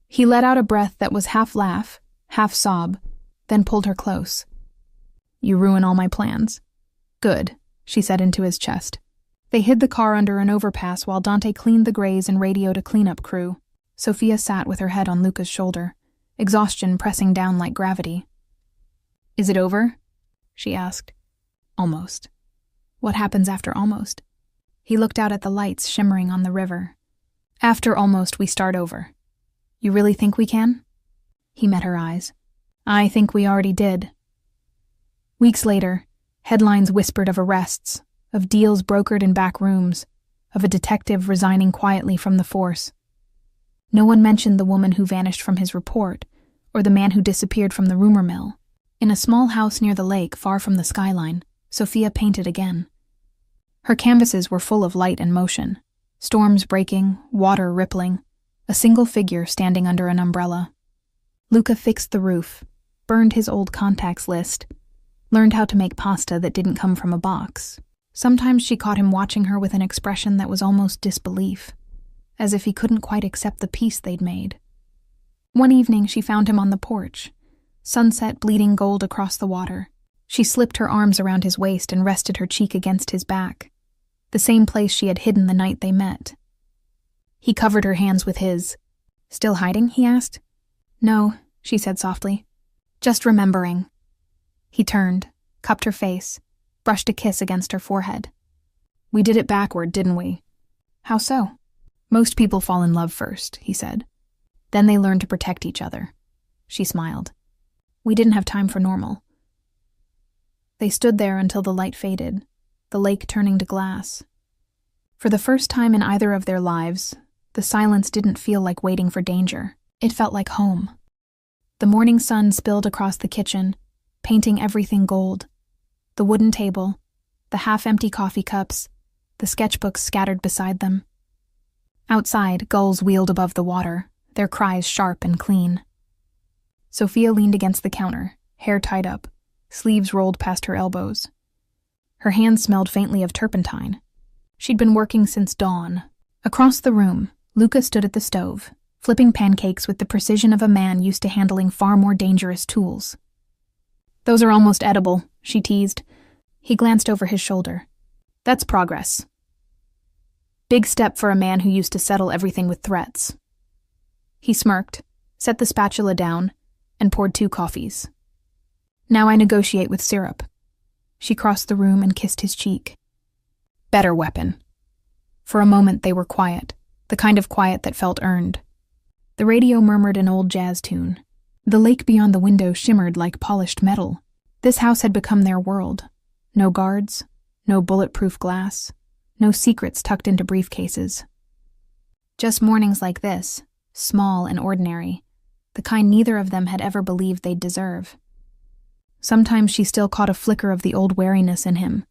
He let out a breath that was half laugh, half sob, then pulled her close. "You ruin all my plans." "Good," she said into his chest. They hid the car under an overpass while Dante cleaned the grays and radioed a cleanup crew. Sophia sat with her head on Luca's shoulder, exhaustion pressing down like gravity. "Is it over?" she asked. "Almost." "What happens after almost?" He looked out at the lights shimmering on the river. "After almost, we start over." "You really think we can?" He met her eyes. "I think we already did." Weeks later, headlines whispered of arrests, of deals brokered in back rooms, of a detective resigning quietly from the force. No one mentioned the woman who vanished from his report, or the man who disappeared from the rumor mill. In a small house near the lake, far from the skyline, Sophia painted again. Her canvases were full of light and motion, storms breaking, water rippling, a single figure standing under an umbrella. Luca fixed the roof, burned his old contacts list, learned how to make pasta that didn't come from a box. Sometimes she caught him watching her with an expression that was almost disbelief, as if he couldn't quite accept the peace they'd made. One evening she found him on the porch, sunset bleeding gold across the water. She slipped her arms around his waist and rested her cheek against his back, the same place she had hidden the night they met. He covered her hands with his. "Still hiding?" he asked. "No," she said softly. "Just remembering." He turned, cupped her face, brushed a kiss against her forehead. "We did it backward, didn't we?" "How so?" "Most people fall in love first," he said. "Then they learn to protect each other." She smiled. "We didn't have time for normal." They stood there until the light faded, the lake turning to glass. For the first time in either of their lives, the silence didn't feel like waiting for danger. It felt like home. The morning sun spilled across the kitchen, painting everything gold. The wooden table, the half-empty coffee cups, the sketchbooks scattered beside them. Outside, gulls wheeled above the water, their cries sharp and clean. Sophia leaned against the counter, hair tied up, sleeves rolled past her elbows. Her hands smelled faintly of turpentine. She'd been working since dawn. Across the room, Luca stood at the stove, flipping pancakes with the precision of a man used to handling far more dangerous tools. "Those are almost edible," she teased. He glanced over his shoulder. "That's progress. Big step for a man who used to settle everything with threats." He smirked, set the spatula down, and poured 2 coffees. "Now I negotiate with syrup." She crossed the room and kissed his cheek. "Better weapon." For a moment they were quiet, the kind of quiet that felt earned. The radio murmured an old jazz tune. The lake beyond the window shimmered like polished metal. This house had become their world. No guards, no bulletproof glass, no secrets tucked into briefcases. Just mornings like this, small and ordinary, the kind neither of them had ever believed they'd deserve. Sometimes she still caught a flicker of the old wariness in him.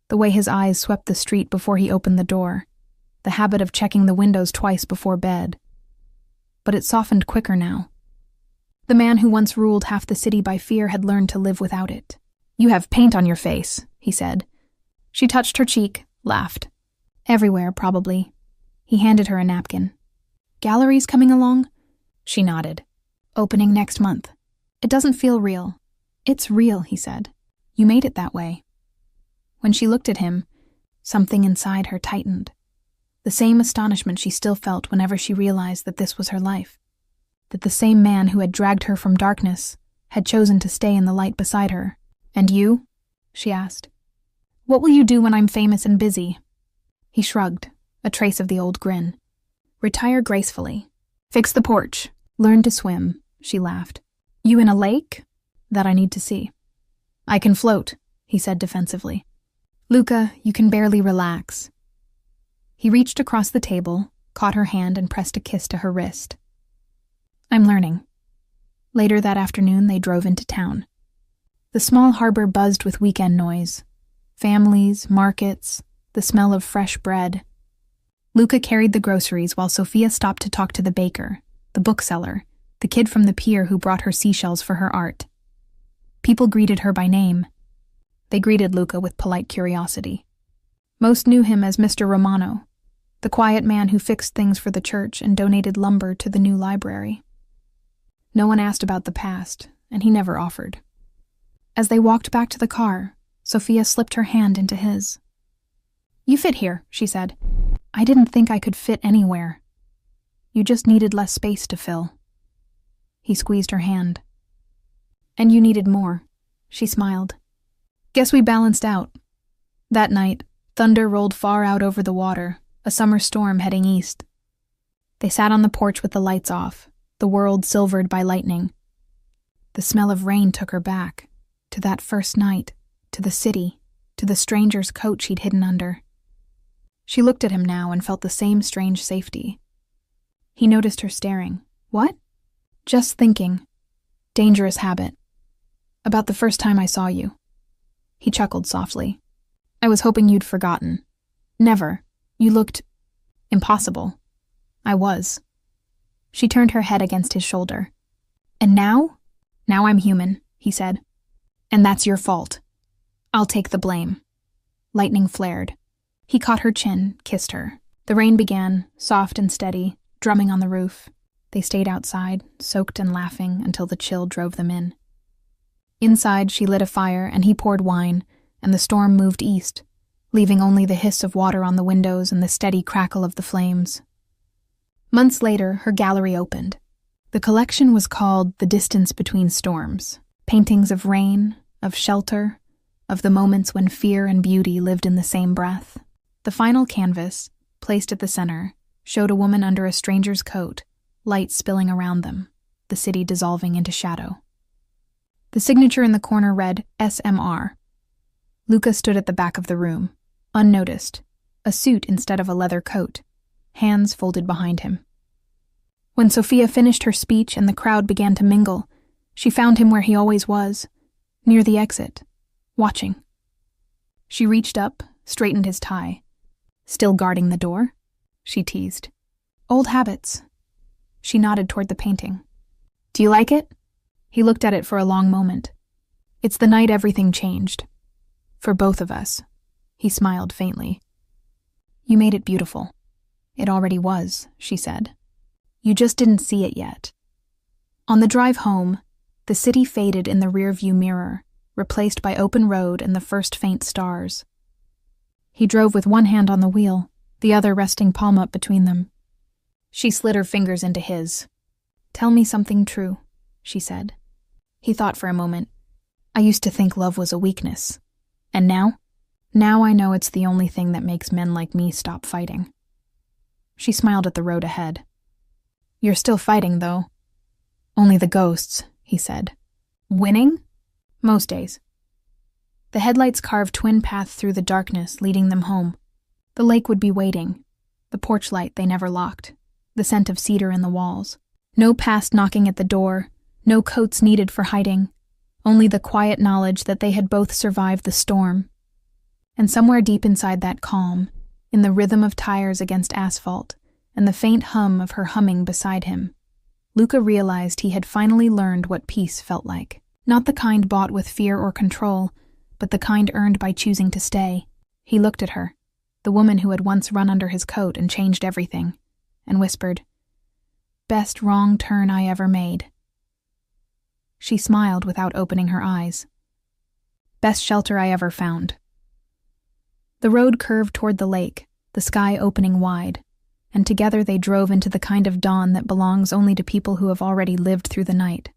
The way his eyes swept the street before he opened the door, the habit of checking the windows twice before bed. But it softened quicker now. The man who once ruled half the city by fear had learned to live without it. "You have paint on your face," he said. She touched her cheek, laughed. "Everywhere, probably." He handed her a napkin. "Galleries coming along?" She nodded. "Opening next month." "It doesn't feel real." "It's real," he said. "You made it that way." When she looked at him, something inside her tightened. The same astonishment she still felt whenever she realized that this was her life. That the same man who had dragged her from darkness had chosen to stay in the light beside her. "And you?" she asked. "What will you do when I'm famous and busy?" He shrugged, a trace of the old grin. "Retire gracefully. Fix the porch. Learn to swim," she laughed. "You in a lake?" "That I need to see." "I can float," he said defensively. "Luca, you can barely relax." He reached across the table, caught her hand and pressed a kiss to her wrist. "I'm learning." Later that afternoon, they drove into town. The small harbor buzzed with weekend noise. Families, markets, the smell of fresh bread. Luca carried the groceries while Sophia stopped to talk to the baker, the bookseller, the kid from the pier who brought her seashells for her art. People greeted her by name. They greeted Luca with polite curiosity. Most knew him as Mr. Romano, the quiet man who fixed things for the church and donated lumber to the new library. No one asked about the past, and he never offered. As they walked back to the car, Sophia slipped her hand into his. "You fit here," she said. "I didn't think I could fit anywhere. You just needed less space to fill." He squeezed her hand. "And you needed more," she smiled. "Guess we balanced out." That night, thunder rolled far out over the water, a summer storm heading east. They sat on the porch with the lights off, the world silvered by lightning. The smell of rain took her back, to that first night, to the city, to the stranger's coat she'd hidden under. She looked at him now and felt the same strange safety. He noticed her staring. "What?" "Just thinking. Dangerous habit. About the first time I saw you." He chuckled softly. "I was hoping you'd forgotten." "Never. You looked impossible." "I was." She turned her head against his shoulder. "And now?" "Now I'm human," he said. "And that's your fault. I'll take the blame." Lightning flared. He caught her chin, kissed her. The rain began, soft and steady, drumming on the roof. They stayed outside, soaked and laughing, until the chill drove them in. Inside, she lit a fire and he poured wine, and the storm moved east, leaving only the hiss of water on the windows and the steady crackle of the flames. Months later, her gallery opened. The collection was called The Distance Between Storms, paintings of rain, of shelter, of the moments when fear and beauty lived in the same breath. The final canvas, placed at the center, showed a woman under a stranger's coat, light spilling around them, the city dissolving into shadow. The signature in the corner read SMR. Luca stood at the back of the room, unnoticed, a suit instead of a leather coat, hands folded behind him. When Sophia finished her speech and the crowd began to mingle, she found him where he always was, near the exit, watching. She reached up, straightened his tie. "Still guarding the door?" she teased. "Old habits." She nodded toward the painting. "Do you like it?" He looked at it for a long moment. "It's the night everything changed. For both of us." He smiled faintly. "You made it beautiful." "It already was," she said. "You just didn't see it yet." On the drive home, the city faded in the rearview mirror, replaced by open road and the first faint stars. He drove with one hand on the wheel, the other resting palm up between them. She slid her fingers into his. "Tell me something true," she said. He thought for a moment. "I used to think love was a weakness. And now? Now I know it's the only thing that makes men like me stop fighting." She smiled at the road ahead. "You're still fighting, though." "Only the ghosts," he said. "Winning?" "Most days." The headlights carved twin paths through the darkness, leading them home. The lake would be waiting, the porch light they never locked, the scent of cedar in the walls. No past knocking at the door, no coats needed for hiding, only the quiet knowledge that they had both survived the storm. And somewhere deep inside that calm, in the rhythm of tires against asphalt, and the faint hum of her humming beside him, Luca realized he had finally learned what peace felt like. Not the kind bought with fear or control, but the kind earned by choosing to stay. He looked at her, the woman who had once run under his coat and changed everything, and whispered, "Best wrong turn I ever made." She smiled without opening her eyes. "Best shelter I ever found." The road curved toward the lake, the sky opening wide, and together they drove into the kind of dawn that belongs only to people who have already lived through the night.